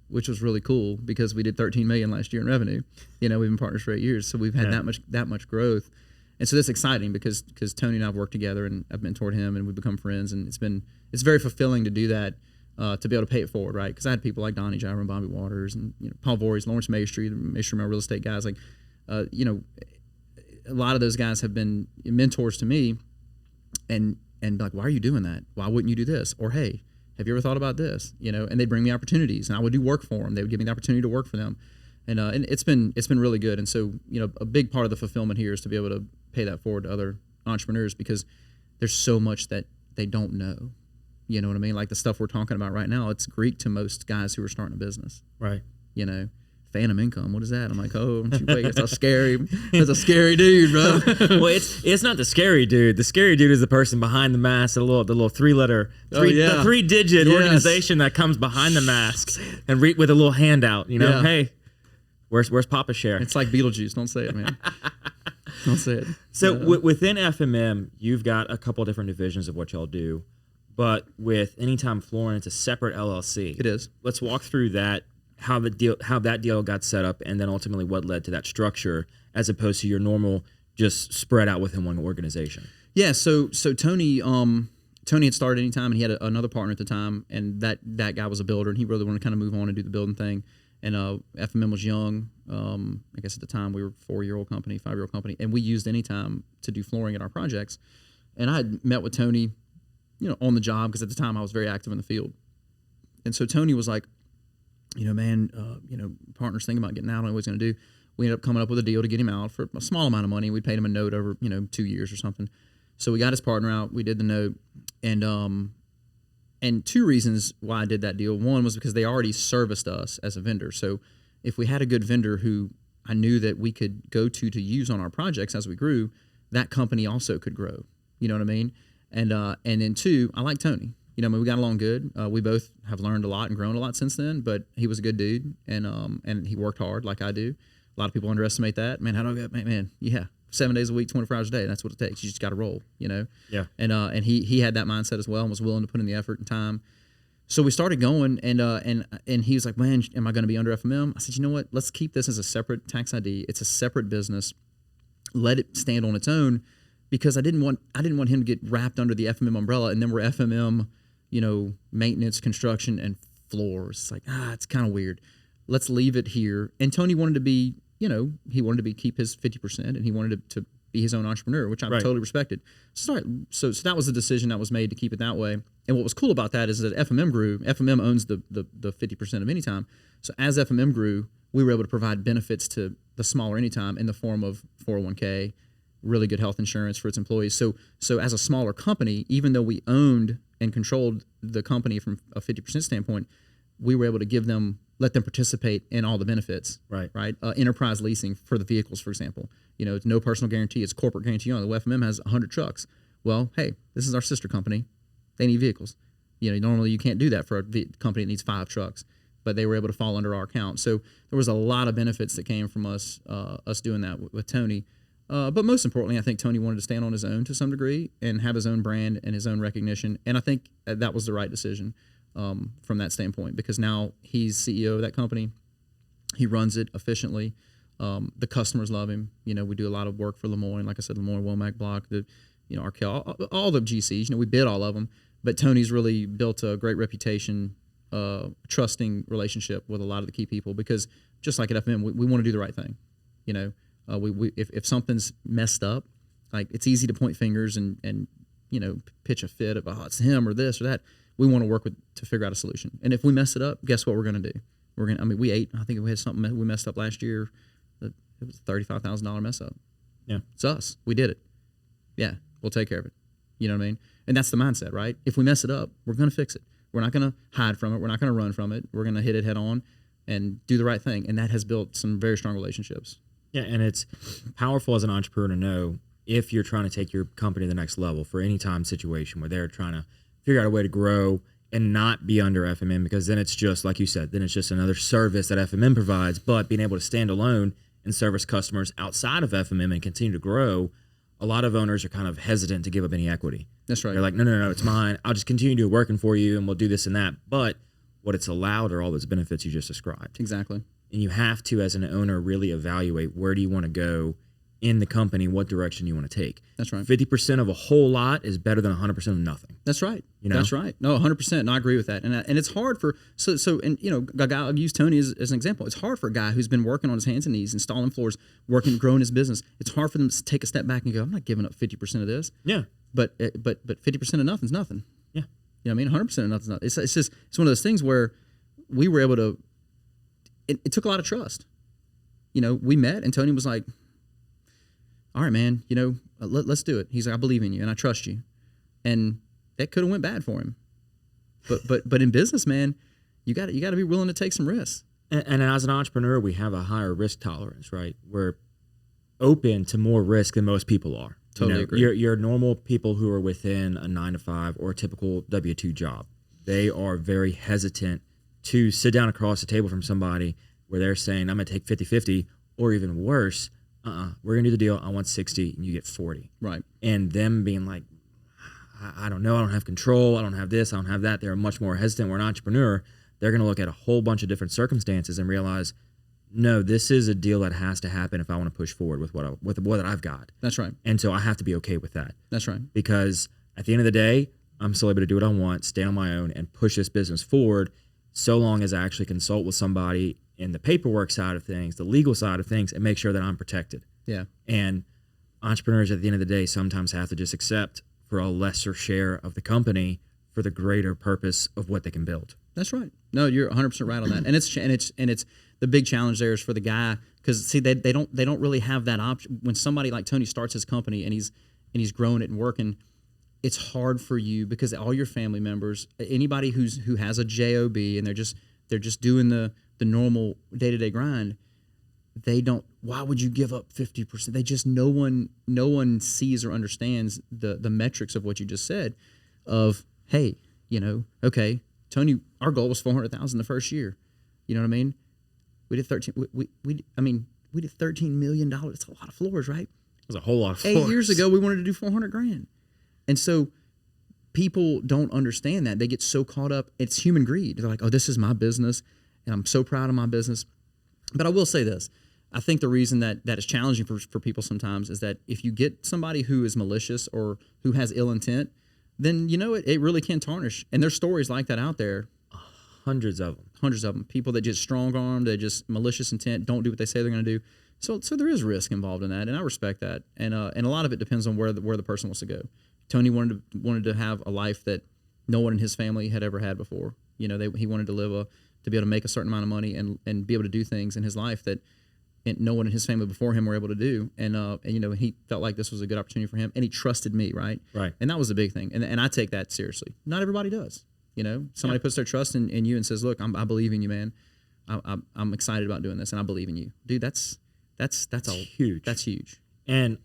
Which was really cool, because we did $13 million last year in revenue. We've been partners for 8 years, so we've had that much growth. And so that's exciting, because Tony and I have worked together, and I've mentored him, and we've become friends, and it's very fulfilling to do that, to be able to pay it forward, right? Because I had people like Donnie Gyro and Bobby Waters, and Paul Voorhees, Lawrence Maestri, my real estate guys, like a lot of those guys have been mentors to me, and like, why are you doing that? Why wouldn't you do this? Or, hey, have you ever thought about this? And they'd bring me opportunities, and I would do work for them. They would give me the opportunity to work for them. And it's been really good. And so, a big part of the fulfillment here is to be able to pay that forward to other entrepreneurs, because there's so much that they don't know. You know what I mean? Like the stuff we're talking about right now, it's Greek to most guys who are starting a business. Right. Phantom income. What is that? I'm like, oh, wait, that's a scary dude, bro. Well, it's not the scary dude. The scary dude is the person behind the mask, the little the 3-digit organization that comes behind the mask and with a little handout. Hey, where's Papa's share? It's like Beetlejuice. Don't say it, man. Don't say it. So within FMM, you've got a couple different divisions of what y'all do, but with Anytime Flooring, it's a separate LLC. It is. Let's walk through that. How that deal got set up, and then ultimately what led to that structure, as opposed to your normal just spread out within one organization. Yeah. So Tony had started Anytime, and he had another partner at the time, and that guy was a builder, and he really wanted to kind of move on and do the building thing. And FMM was young. I guess at the time we were a 4-year-old company, 5-year-old company, and we used Anytime to do flooring at our projects. And I had met with Tony, on the job, because at the time I was very active in the field. And so Tony was like, partners thinking about getting out. I don't know what he's going to do. We ended up coming up with a deal to get him out for a small amount of money. We paid him a note over, 2 years or something. So we got his partner out. We did the note, and two reasons why I did that deal. One was because they already serviced us as a vendor. So if we had a good vendor who I knew that we could go to use on our projects as we grew, that company also could grow. You know what I mean? And then two, I like Tony. We got along good. We both have learned a lot and grown a lot since then, but he was a good dude, and he worked hard like I do. A lot of people underestimate that. Man, how do I get, man, yeah, 7 days a week, 24 hours a day. That's what it takes. You just got to roll, Yeah. And he had that mindset as well, and was willing to put in the effort and time. So we started going, and he was like, man, am I going to be under FMM? I said, you know what? Let's keep this as a separate tax ID. It's a separate business. Let it stand on its own, because I didn't want him to get wrapped under the FMM umbrella, and then we're FMM, maintenance, construction, and floors. It's like, it's kind of weird. Let's leave it here. And Tony wanted to be, keep his 50%, and he wanted to be his own entrepreneur, which I totally respected. So that was the decision that was made, to keep it that way. And what was cool about that is that FMM grew. FMM owns the 50% of Anytime. So as FMM grew, we were able to provide benefits to the smaller Anytime in the form of 401k, really good health insurance for its employees. So as a smaller company, even though we owned and controlled the company from a 50% standpoint, we were able to let them participate in all the benefits. Right. Enterprise leasing for the vehicles, for example. It's no personal guarantee. It's corporate guarantee only. The FMM has 100 trucks. Well, hey, this is our sister company. They need vehicles. Normally you can't do that for a company that needs 5 trucks, but they were able to fall under our account. So there was a lot of benefits that came from us doing that with Tony. But most importantly, I think Tony wanted to stand on his own to some degree and have his own brand and his own recognition. And I think that was the right decision from that standpoint, because now he's CEO of that company. He runs it efficiently. The customers love him. We do a lot of work for Lemoyne, like I said, Lemoyne, Womack, Block, Arkell, all the GCs. We bid all of them. But Tony's really built a great reputation trusting relationship with a lot of the key people, because just like at FMM, we want to do the right thing. You know, if something's messed up, like it's easy to point fingers and you know, pitch a fit of, oh, it's him or this or that. We want to work to figure out a solution. And if we mess it up, guess what we're going to do? I mean, I think we had something we messed up last year. It was a $35,000 mess up. Yeah. It's us. We did it. Yeah. We'll take care of it. You know what I mean? And that's the mindset, right? If we mess it up, we're going to fix it. We're not going to hide from it. We're not going to run from it. We're going to hit it head on and do the right thing. And that has built some very strong relationships. Yeah. And it's powerful as an entrepreneur to know if you're trying to take your company to the next level for any time situation where they're trying to figure out a way to grow and not be under FMM, because then it's just, like you said, then it's just another service that FMM provides, but being able to stand alone and service customers outside of FMM and continue to grow, a lot of owners are kind of hesitant to give up any equity. That's right. They're like, no, it's mine. I'll just continue to do working for you and we'll do this and that. But what it's allowed are all those benefits you just described. Exactly. And you have to, as an owner, really evaluate where do you want to go in the company, what direction you want to take. That's right. 50% of a whole lot is better than 100% of nothing. That's right. You know? That's right. No, 100%. And I agree with that. And it's hard for, and you know, I'll use Tony as an example. It's hard for a guy who's been working on his hands and knees, installing floors, growing his business. It's hard for them to take a step back and go, I'm not giving up 50% of this. Yeah. But 50% of nothing's nothing. Yeah. You know what I mean? 100% of nothing's nothing. It's one of those things where we were able to, it took a lot of trust. You know, we met and Tony was like, all right, man, you know, let's do it. He's like, I believe in you and I trust you. And that could have went bad for him. But in business, man, you got to be willing to take some risks. And as an entrepreneur, we have a higher risk tolerance, right? We're open to more risk than most people are. Totally agree. Your normal people who are within a 9-to-5 or a typical W-2 job, they are very hesitant to sit down across the table from somebody where they're saying, I'm going to take 50-50, or even worse, we're going to do the deal. I want 60 and you get 40. Right. And them being like, I don't know. I don't have control. I don't have this. I don't have that. They're much more hesitant. We're an entrepreneur. They're going to look at a whole bunch of different circumstances and realize, no, this is a deal that has to happen if I want to push forward with what I've got. That's right. And so I have to be okay with that. That's right. Because at the end of the day, I'm still able to do what I want, stay on my own, and push this business forward so long as I actually consult with somebody in the paperwork side of things, the legal side of things, and make sure that I'm protected. Yeah. And entrepreneurs at the end of the day sometimes have to just accept for a lesser share of the company for the greater purpose of what they can build. That's right. No, you're 100% right on that. And it's the big challenge there is for the guy, because see they don't really have that option. When somebody like Tony starts his company and he's growing it and working, it's hard for you because all your family members, anybody who has a job and they're just doing the normal day-to-day grind, they don't. Why would you give up 50%? They just no one sees or understands the metrics of what you just said. Of, hey, you know, okay, Tony, our goal was $400,000 the first year. You know what I mean? We did 13. We did $13 million. That's a lot of floors, right? It was a whole lot of floors. 8 years ago, we wanted to do $400,000, and so people don't understand that. They get so caught up. It's human greed. They're like, oh, this is my business, and I'm so proud of my business. But I will say this. I think the reason that is challenging for people sometimes is that if you get somebody who is malicious or who has ill intent, then you know it really can tarnish. And there's stories like that out there. Hundreds of them. People that just strong-armed, they just malicious intent, don't do what they say they're going to do. So there is risk involved in that, and I respect that. And a lot of it depends on where the person wants to go. Tony wanted to have a life that no one in his family had ever had before. You know, he wanted to to be able to make a certain amount of money and be able to do things in his life that no one in his family before him were able to do. And you know, he felt like this was a good opportunity for him, and he trusted me, right? Right. And that was the big thing. And I take that seriously. Not everybody does. You know, somebody puts their trust in you and says, "Look, I believe in you, man. I'm excited about doing this, and I believe in you, dude." That's huge. That's huge. And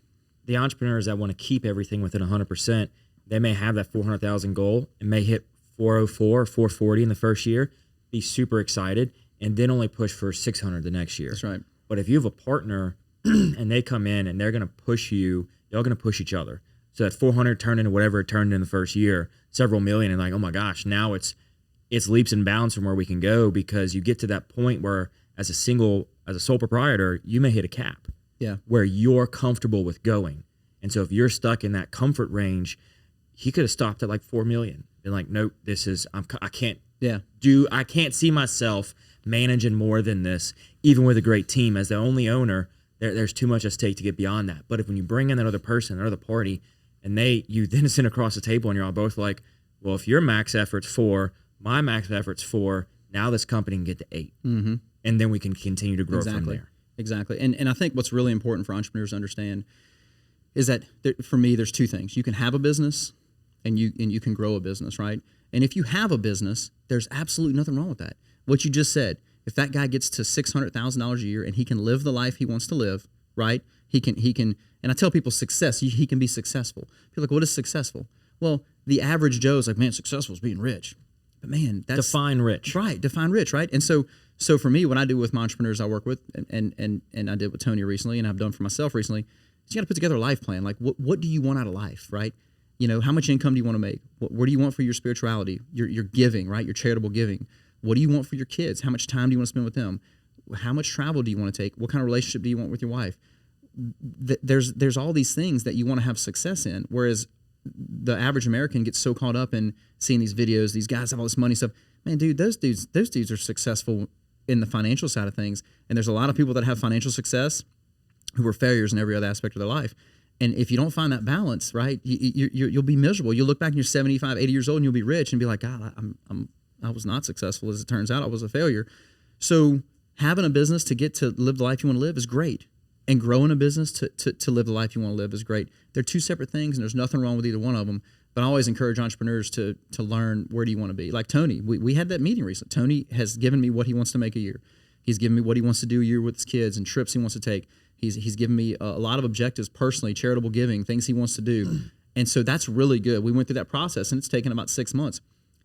the entrepreneurs that want to keep everything within 100%, they may have that 400,000 goal and may hit 404 or 440 in the first year, be super excited, and then only push for 600 the next year. That's right. But if you have a partner and they come in and they're going to push you, they're going to push each other. So that 400 turned into whatever it turned in the first year, several million, and like, oh my gosh, now it's leaps and bounds from where we can go, because you get to that point where as a sole proprietor, you may hit a cap. Yeah. Where you're comfortable with going. And so if you're stuck in that comfort range, he could have stopped at like 4 million. Been like, nope, I can't Yeah. I can't see myself managing more than this, even with a great team. As the only owner, there's too much at stake to get beyond that. But if when you bring in that other person, another party, and you then sit across the table and you're all both like, well, if your max effort's 4, my max effort's 4, now this company can get to 8. Mm-hmm. And then we can continue to grow from there. Exactly. And I think what's really important for entrepreneurs to understand is that for me, there's 2 things. You can have a business and you can grow a business, right? And if you have a business, there's absolutely nothing wrong with that. What you just said, if that guy gets to $600,000 a year and he can live the life he wants to live, right? He can, and I tell people success, he can be successful. People are like, what is successful? Well, the average Joe is like, man, successful is being rich. But man, that's define rich. Right. Define rich, right? And so for me, what I do with my entrepreneurs I work with, and I did with Tony recently, and I've done for myself recently, is you got to put together a life plan. Like, what do you want out of life, right? How much income do you want to make? What do you want for your spirituality, your giving, right? Your charitable giving. What do you want for your kids? How much time do you want to spend with them? How much travel do you want to take? What kind of relationship do you want with your wife? There's all these things that you want to have success in, whereas the average American gets so caught up in seeing these videos, these guys have all this money stuff. Man, dude, those dudes are successful in the financial side of things, and there's a lot of people that have financial success who are failures in every other aspect of their life. And if you don't find that balance, right, you'll be miserable. You'll look back and you're 75, 80 years old and you'll be rich and be like, God, I was not successful. As it turns out, I was a failure. So having a business to get to live the life you want to live is great. And growing a business to live the life you want to live is great. They're 2 separate things, and there's nothing wrong with either one of them. But I always encourage entrepreneurs to learn, where do you want to be. Like Tony, we had that meeting recently. Tony has given me what he wants to make a year. He's given me what he wants to do a year with his kids and trips he wants to take. He's given me a lot of objectives personally, charitable giving, things he wants to do. And so that's really good. We went through that process, and it's taken about 6 months.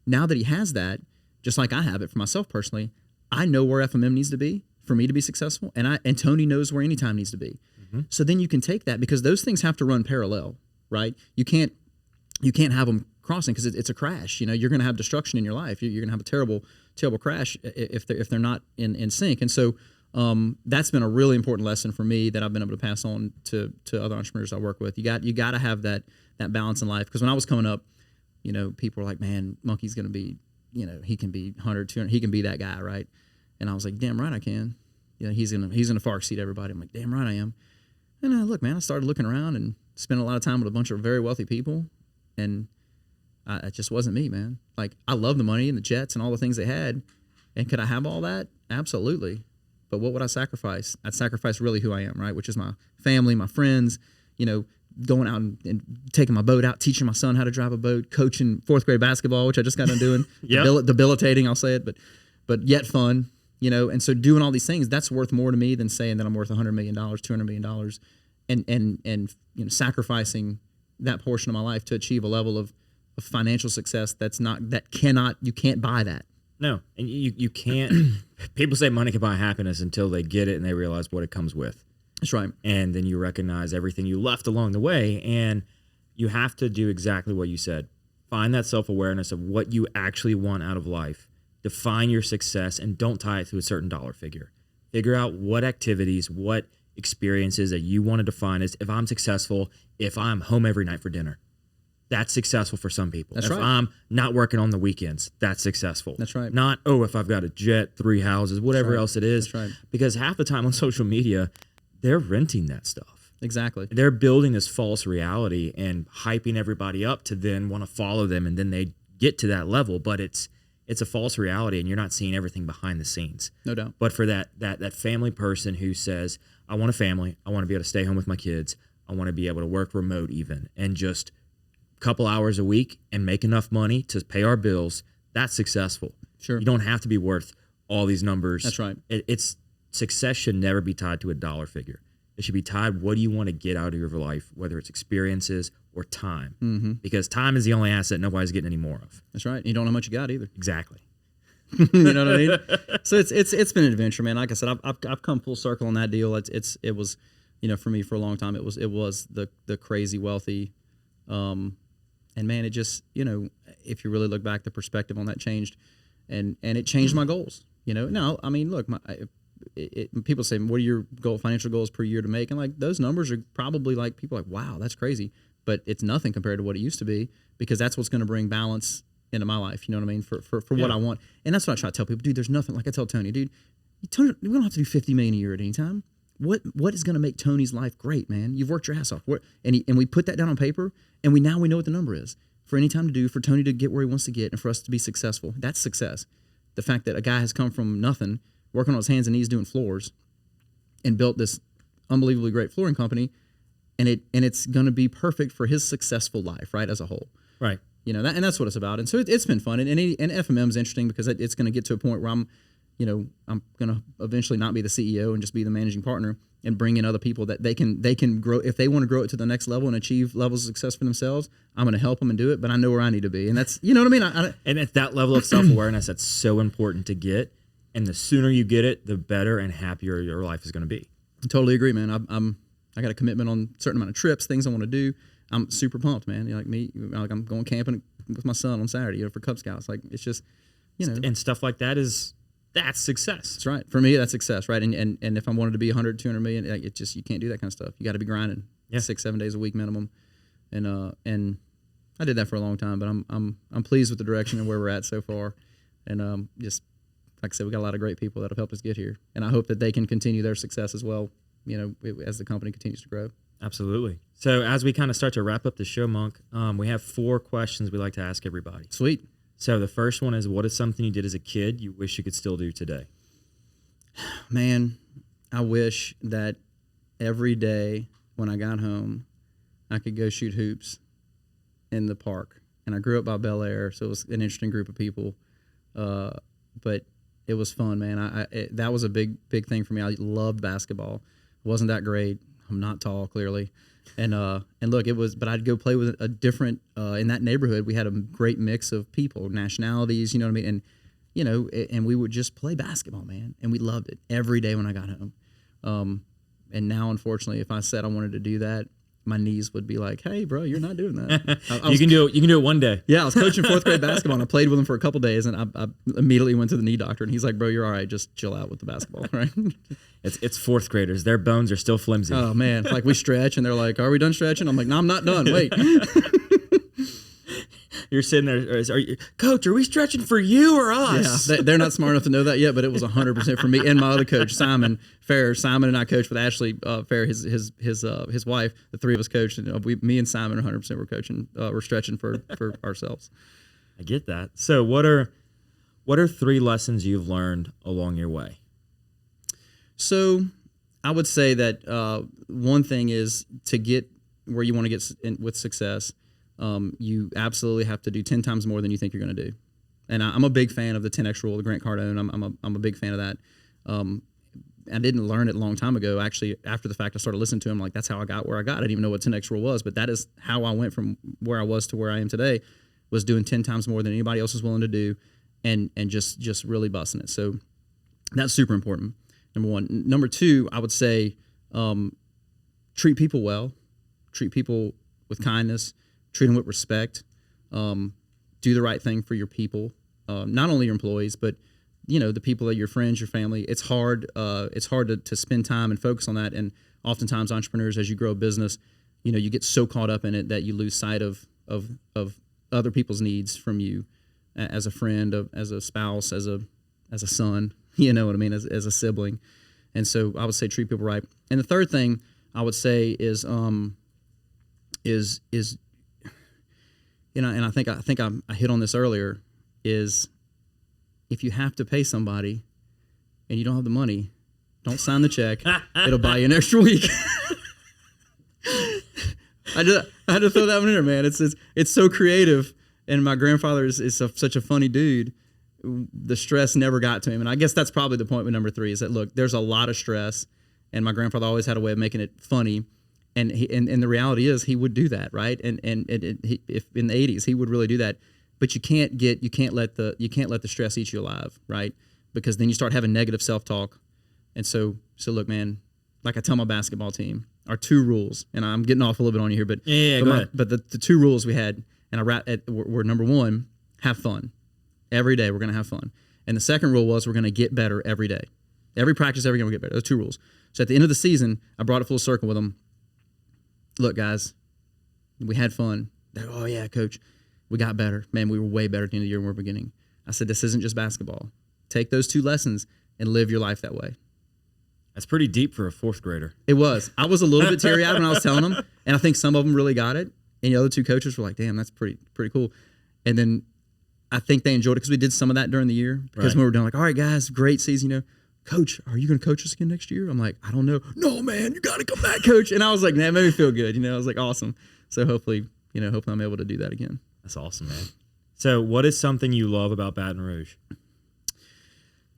Now that he has that, just like I have it for myself personally, I know where FMM needs to be for me to be successful, and Tony knows where Anytime needs to be. Mm-hmm. So then you can take that, because those things have to run parallel, right? You can't have them crossing, because it's a crash. You're going to have destruction in your life. You're going to have a terrible crash if they're not in sync. And so that's been a really important lesson for me that I've been able to pass on to other entrepreneurs I work with. You got to have that balance in life, because when I was coming up, people were like, man, Monkey's going to be, he can be 100, 200, he can be that guy, right? And I was like, damn right I can. He's gonna far exceed everybody. I'm like, damn right I am. And look, man, I started looking around and spending a lot of time with a bunch of very wealthy people, and it just wasn't me, man. Like, I love the money and the jets and all the things they had, and could I have all that? Absolutely. But what would I sacrifice? I'd sacrifice really who I am, right? Which is my family, my friends, going out and taking my boat out, teaching my son how to drive a boat, coaching 4th grade basketball, which I just got done doing. Yep. Debilitating, I'll say it, but yet fun. And so doing all these things, that's worth more to me than saying that I'm worth $100 million, $200 million, and sacrificing that portion of my life to achieve a level of financial success you can't buy that. No, and you can't. People say money can buy happiness until they get it and they realize what it comes with. That's right. And then you recognize everything you left along the way, and you have to do exactly what you said. Find that self-awareness of what you actually want out of life. Define your success, and don't tie it to a certain dollar figure. Figure out what activities, what experiences that you want to define as, if I'm successful, if I'm home every night for dinner. That's successful for some people. That's if right. I'm not working on the weekends, that's successful. That's right. Not, if I've got a jet, 3 houses, whatever else it is. That's right. Because half the time on social media, they're renting that stuff. Exactly. They're building this false reality and hyping everybody up to then want to follow them, and then they get to that level. But it's a false reality, and you're not seeing everything behind the scenes. No doubt. But for that family person who says, I want a family, I want to be able to stay home with my kids, I want to be able to work remote even, and just a couple hours a week and make enough money to pay our bills, that's successful. Sure. You don't have to be worth all these numbers. That's right. Success should never be tied to a dollar figure. It should be tied, what do you want to get out of your life, whether it's experiences or time. Mm-hmm. Because time is the only asset nobody's getting any more of. That's right. You don't know how much you got either. Exactly. You know what I mean? So it's been an adventure, man. Like I said, I've come full circle on that deal. It was, for me for a long time, it was the crazy wealthy, and man, it just, if you really look back, the perspective on that changed, and it changed my goals. Now, I mean, look, people say, what are your financial goals per year to make? And like, those numbers are probably people are like, wow, that's crazy. But it's nothing compared to what it used to be, because that's what's going to bring balance into my life. You know what I mean? For what I want. And that's what I try to tell people, dude, there's nothing, like I tell Tony, dude, we don't have to do 50 million a year at any time. What is going to make Tony's life great, man? You've worked your ass off. And we put that down on paper, and we know what the number is for any time to do, for Tony to get where he wants to get, and for us to be successful. That's success. The fact that a guy has come from nothing, working on his hands and knees doing floors, and built this unbelievably great flooring company, and it's going to be perfect for his successful life, right, as a whole. Right. You know, and that's what it's about. And so it's been fun. And FMM is interesting because it's going to get to a point where I'm going to eventually not be the CEO and just be the managing partner and bring in other people that they can grow. If they want to grow it to the next level and achieve levels of success for themselves, I'm going to help them and do it, but I know where I need to be. And that's, you know what I mean? And it's that level of self-awareness that's so important to get. And the sooner you get it, the better and happier your life is going to be. I totally agree, man. I got a commitment on a certain amount of trips, things I want to do. I'm super pumped, man. Like me, like I'm going camping with my son on Saturday, for Cub Scouts. Like it's just, and stuff like that that's success. That's right. For me, that's success, right? And if I wanted to be 100, 200 million, it just, you can't do that kind of stuff. You got to be grinding 6-7 days a week minimum. And I did that for a long time, but I'm pleased with the direction and where we're at so far. And just like I said, we got a lot of great people that have helped us get here, and I hope that they can continue their success as well, as the company continues to grow. Absolutely. So as we kind of start to wrap up the show, Monk, we have 4 questions we like to ask everybody. Sweet. So the first one is, what is something you did as a kid you wish you could still do today? Man, I wish that every day when I got home, I could go shoot hoops in the park. And I grew up by Bel Air, so it was an interesting group of people. But it was fun, man. That was a big thing for me. I loved basketball. Wasn't that great. I'm not tall, clearly. And look, it was, but I'd go play with a different, in that neighborhood, we had a great mix of people, nationalities, you know what I mean? And, and we would just play basketball, man. And we loved it every day when I got home. And now, unfortunately, if I said I wanted to do that, my knees would be like, "Hey, bro, you're not doing that." You can do it one day. Yeah, I was coaching 4th grade basketball, and I played with him for a couple days, and I immediately went to the knee doctor, and he's like, "Bro, you're all right. Just chill out with the basketball." Right? It's 4th graders. Their bones are still flimsy. Oh man, like we stretch, and they're like, "Are we done stretching?" I'm like, "No, I'm not done. Wait." You're sitting there, Coach, are we stretching for you or us? Yeah, they're not smart enough to know that yet, but it was 100% for me and my other coach, Simon Fair. Simon and I coached with Ashley Fair, his wife. The 3 of us coached, and me and Simon 100% were coaching. We're stretching for ourselves. I get that. So what are 3 lessons you've learned along your way? So I would say that one thing is to get where you want to get with success. You absolutely have to do 10 times more than you think you're going to do. And I'm a big fan of the 10X rule, the Grant Cardone. I'm a big fan of that. I didn't learn it a long time ago. Actually, after the fact, I started listening to him. Like, that's how I got where I got. I didn't even know what 10X rule was, but that is how I went from where I was to where I am today, was doing 10 times more than anybody else was willing to do, and just really busting it. So that's super important, number one. Number 2, I would say treat people well, treat people with kindness, treat them with respect, do the right thing for your people, not only your employees, but the people that your friends, your family. It's hard to spend time and focus on that. And oftentimes entrepreneurs, as you grow a business, you get so caught up in it that you lose sight of other people's needs from you as a friend, as a spouse, as a son, you know what I mean, as a sibling. And so I would say treat people right. And the third thing I would say is and I think I hit on this earlier, is if you have to pay somebody and you don't have the money, don't sign the check. It'll buy you an extra week. I had to throw that one in there, man. It's so creative, and my grandfather is such a funny dude. The stress never got to him, and I guess that's probably the point with number 3, is that, look, there's a lot of stress, and my grandfather always had a way of making it funny. And the reality is he would do that, right? And if in the 80s he would really do that, but you can't let the stress eat you alive, right? Because then you start having negative self-talk. And so look, man, like I tell my basketball team, our 2 rules, and I'm getting off a little bit on you here, but go ahead. But the 2 rules we had, and were number 1, have fun every day. We're gonna have fun, and the second rule was we're gonna get better every day, every practice, every game we get better. Those 2 rules. So at the end of the season, I brought it full circle with them. Look, guys, we had fun. Oh, yeah, coach. We got better. Man, we were way better at the end of the year than we were beginning. I said, this isn't just basketball. Take those 2 lessons and live your life that way. That's pretty deep for a 4th grader. It was. I was a little bit teary-eyed when I was telling them, and I think some of them really got it. And the other 2 coaches were like, damn, that's pretty cool. And then I think they enjoyed it because we did some of that during the year. Because we were doing like, all right, guys, great season, Coach, are you going to coach us again next year? I'm like, I don't know. No, man, you got to come back, Coach. And I was like, man, it made me feel good. I was like, awesome. So hopefully I'm able to do that again. That's awesome, man. So what is something you love about Baton Rouge?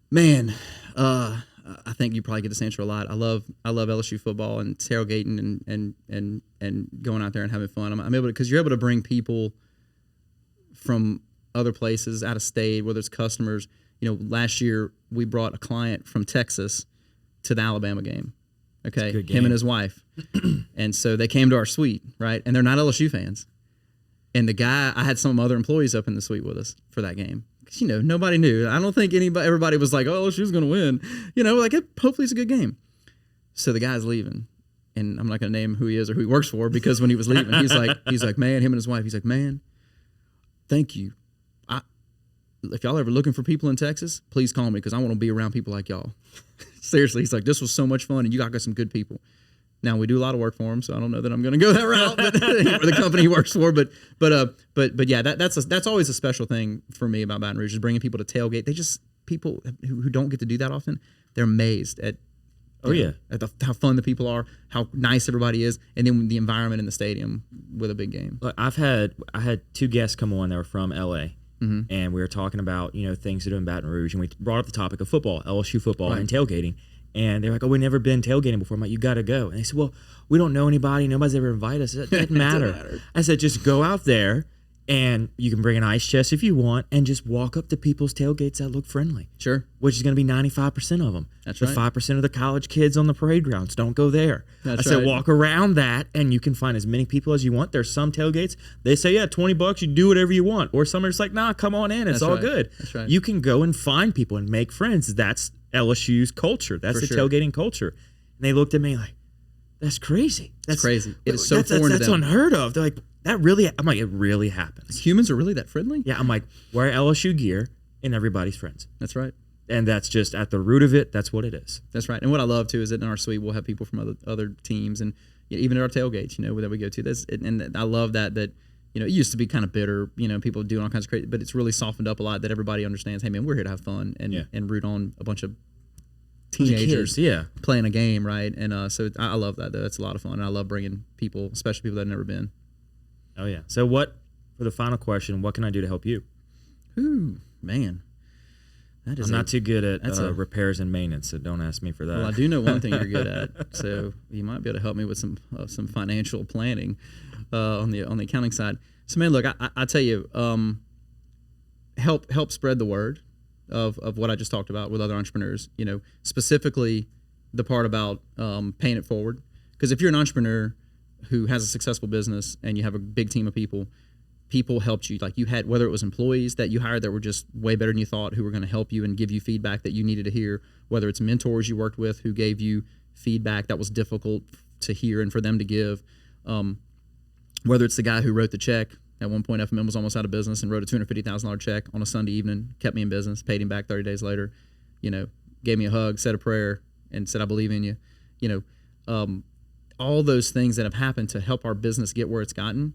Man, I think you probably get this answer a lot. I love LSU football and tailgating and going out there and having fun. I'm able to, because you're able to bring people from other places, out of state, whether it's customers. Last year we brought a client from Texas to the Alabama game. Okay, him and his wife, and so they came to our suite, right? And they're not LSU fans. And the guy, I had some other employees up in the suite with us for that game. Because, nobody knew. I don't think everybody was like, oh, LSU's going to win. Hopefully it's a good game. So the guy's leaving. And I'm not going to name who he is or who he works for, because when he was leaving, he's like, man, him and his wife, he's like, man, thank you. If y'all ever looking for people in Texas, please call me, because I want to be around people like y'all. Seriously, he's like, this was so much fun, and you got some good people. Now, we do a lot of work for him, so I don't know that I'm going to go that route, but or the company he works for. But yeah, that's always a special thing for me about Baton Rouge, is bringing people to tailgate. People who don't get to do that often, they're amazed at how fun the people are, how nice everybody is, and then the environment in the stadium with a big game. Look, I had 2 guests come on that were from LA. Mm-hmm. And we were talking about things to do in Baton Rouge, and we brought up the topic of football, LSU football, and tailgating. And they're like, oh, we've never been tailgating before. I'm like, you got to go. And they said, well, we don't know anybody. Nobody's ever invited us. It doesn't matter. I said, just go out there, and you can bring an ice chest if you want, and just walk up to people's tailgates that look friendly. Sure. Which is going to be 95% of them. That's the right. 5% of the college kids on the parade grounds don't go there. I said, walk around that, and you can find as many people as you want. There's some tailgates, they say, yeah, $20, you do whatever you want. Or some are just like, nah, come on in. It's all good. That's right. You can go and find people and make friends. That's LSU's culture. That's the tailgating culture. And they looked at me like, that's crazy. That's crazy. It is so foreign to them. That's unheard of. They're like, that really, I'm like, it really happens. Humans are really that friendly? Yeah, I'm like, wear LSU gear and everybody's friends. That's right. And that's just at the root of it. That's what it is. That's right. And what I love too is that in our suite we'll have people from other teams, and even at our tailgates, that we go to. And I love that it used to be kind of bitter, people doing all kinds of crazy, but it's really softened up a lot, that everybody understands, hey man, we're here to have fun and root on a bunch of teenagers playing a game, right? And so I love that though. That's a lot of fun, and I love bringing people, especially people that have never been. Oh yeah. So for the final question, what can I do to help you? Ooh, man. I'm not too good at repairs and maintenance, so don't ask me for that. Well, I do know one thing you're good at, so you might be able to help me with some financial planning on the accounting side. So, man, look, I tell you, help spread the word of what I just talked about with other entrepreneurs. Specifically the part about paying it forward, because if you're an entrepreneur who has a successful business and you have a big team of people helped you, like you had, whether it was employees that you hired that were just way better than you thought, who were going to help you and give you feedback that you needed to hear, whether it's mentors you worked with who gave you feedback that was difficult to hear and for them to give, whether it's the guy who wrote the check. At one point, FMM was almost out of business and wrote a $250,000 check on a Sunday evening, kept me in business, paid him back 30 days later, gave me a hug, said a prayer, and said, I believe in you. All those things that have happened to help our business get where it's gotten,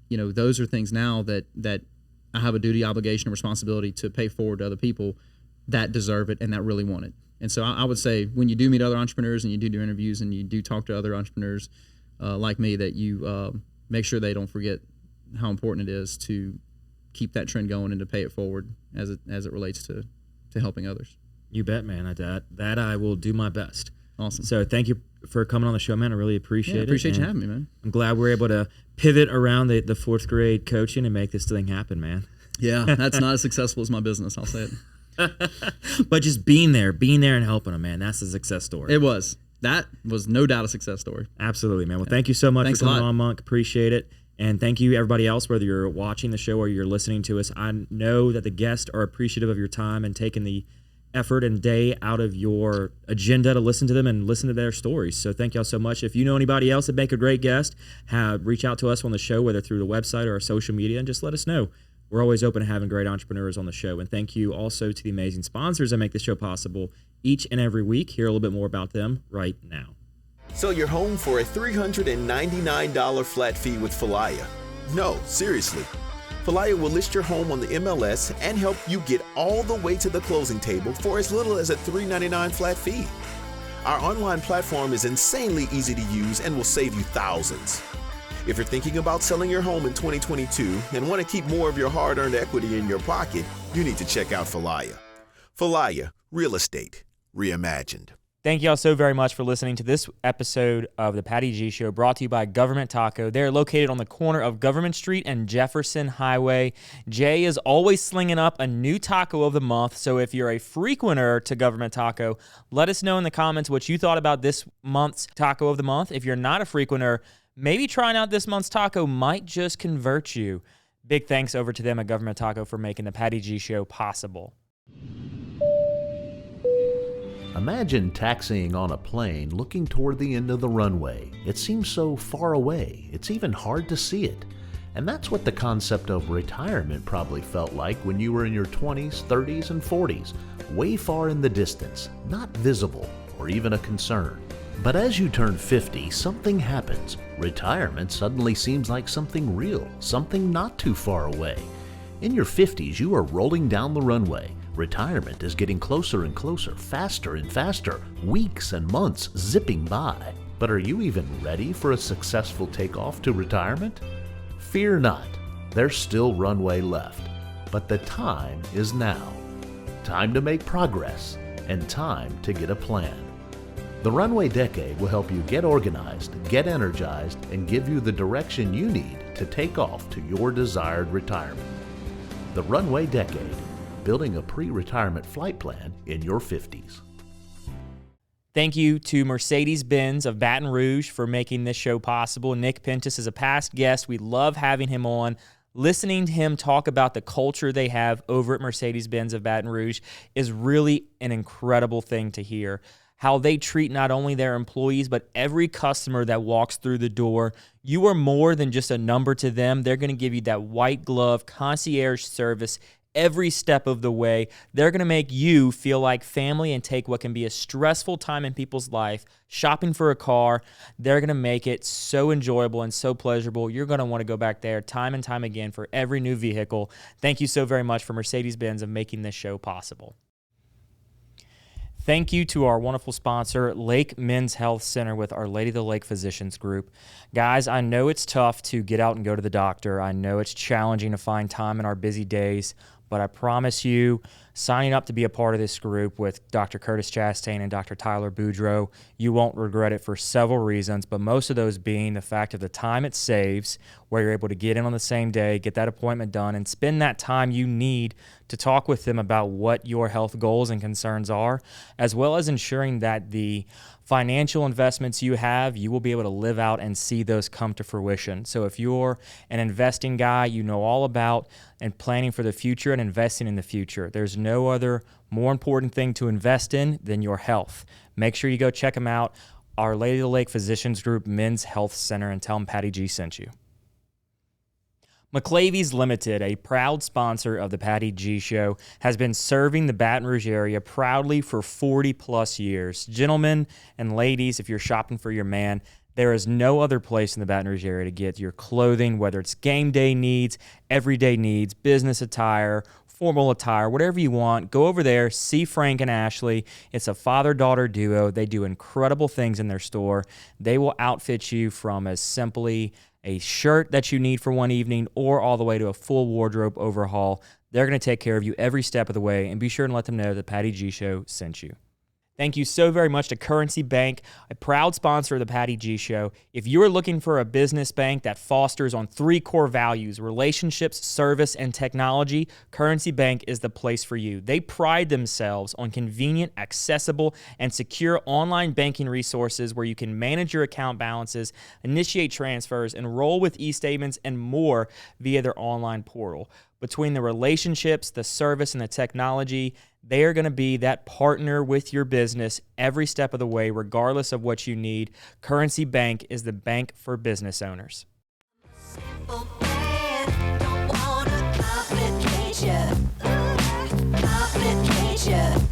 those are things now that I have a duty, obligation, and responsibility to pay forward to other people that deserve it and that really want it. And so I would say, when you do meet other entrepreneurs and you do interviews and you do talk to other entrepreneurs like me, that you make sure they don't forget how important it is to keep that trend going and to pay it forward as it relates to helping others. You bet, man. That I will do my best. Awesome. So thank you for coming on the show, man. I really appreciate it. I appreciate you having me, man. I'm glad we're able to pivot around the 4th grade coaching and make this thing happen, man. Yeah, that's not as successful as my business, I'll say it. But just being there and helping them, man, that's a success story. It was. That was no doubt a success story. Absolutely, man. Well, thank you so much for coming on, Monk. Appreciate it. And thank you, everybody else, whether you're watching the show or you're listening to us. I know that the guests are appreciative of your time and taking the effort and day out of your agenda to listen to them and listen to their stories. So thank y'all so much. If you know anybody else that make a great guest, reach out to us on the show, whether through the website or our social media, and just let us know. We're always open to having great entrepreneurs on the show. And thank you also to the amazing sponsors that make the show possible each and every week. Hear a little bit more about them right now. Sell your home for a $399 flat fee with Falaya. No, seriously. Falaya will list your home on the MLS and help you get all the way to the closing table for as little as a $399 flat fee. Our online platform is insanely easy to use and will save you thousands. If you're thinking about selling your home in 2022 and want to keep more of your hard-earned equity in your pocket, you need to check out Falaya. Falaya, real estate reimagined. Thank you all so very much for listening to this episode of the Patty G Show, brought to you by Government Taco. They're located on the corner of Government Street and Jefferson Highway. Jay is always slinging up a new taco of the month, so if you're a frequenter to Government Taco, let us know in the comments what you thought about this month's taco of the month. If you're not a frequenter, maybe trying out this month's taco might just convert you. Big thanks over to them at Government Taco for making the Patty G Show possible. Imagine taxiing on a plane looking toward the end of the runway. It seems so far away, it's even hard to see it. And that's what the concept of retirement probably felt like when you were in your 20s, 30s, and 40s, way far in the distance, not visible or even a concern. But as you turn 50, something happens. Retirement suddenly seems like something real, something not too far away. In your 50s, you are rolling down the runway. Retirement is getting closer and closer, faster and faster, weeks and months zipping by. But are you even ready for a successful takeoff to retirement? Fear not, there's still runway left. But the time is now. Time to make progress and time to get a plan. The Runway Decade will help you get organized, get energized, and give you the direction you need to take off to your desired retirement. The Runway Decade, building a pre-retirement flight plan in your 50s. Thank you to Mercedes-Benz of Baton Rouge for making this show possible. Nick Pintus is a past guest. We love having him on. Listening to him talk about the culture they have over at Mercedes-Benz of Baton Rouge is really an incredible thing to hear. How they treat not only their employees, but every customer that walks through the door. You are more than just a number to them. They're going to give you that white glove concierge service every step of the way. They're going to make you feel like family and take what can be a stressful time in people's life, shopping for a car. They're going to make it so enjoyable and so pleasurable. You're going to want to go back there time and time again for every new vehicle. Thank you so very much for Mercedes-Benz of making this show possible. Thank you to our wonderful sponsor, Lake Men's Health Center with Our Lady of the Lake Physicians Group. Guys, I know it's tough to get out and go to the doctor. I know it's challenging to find time in our busy days, but I promise you, signing up to be a part of this group with Dr. Curtis Chastain and Dr. Tyler Boudreau, you won't regret it for several reasons, but most of those being the fact of the time it saves, where you're able to get in on the same day, get that appointment done, and spend that time you need to talk with them about what your health goals and concerns are, as well as ensuring that the financial investments you have, you will be able to live out and see those come to fruition. So if you're an investing guy, you know all about and planning for the future and investing in the future. There's no other more important thing to invest in than your health. Make sure you go check them out, Our Lady of the Lake Physicians Group Men's Health Center, and tell them Patty G sent you. McClavy's Limited, a proud sponsor of the Patty G Show, has been serving the Baton Rouge area proudly for 40-plus years. Gentlemen and ladies, if you're shopping for your man, there is no other place in the Baton Rouge area to get your clothing, whether it's game day needs, everyday needs, business attire, formal attire, whatever you want. Go over there, see Frank and Ashley. It's a father-daughter duo. They do incredible things in their store. They will outfit you from as simply a shirt that you need for one evening or all the way to a full wardrobe overhaul. They're going to take care of you every step of the way, and be sure and let them know that Patty G Show sent you. Thank you so very much to Currency Bank, a proud sponsor of the Patty G Show. If you're looking for a business bank that fosters on three core values, relationships, service, and technology, Currency Bank is the place for you. They pride themselves on convenient, accessible, and secure online banking resources where you can manage your account balances, initiate transfers, enroll with e-statements, and more via their online portal. Between the relationships, the service, and the technology, They are going to be that partner with your business every step of the way, regardless of what you need. Currency Bank is the bank for business owners. Simple man, don't want a complication. Complication.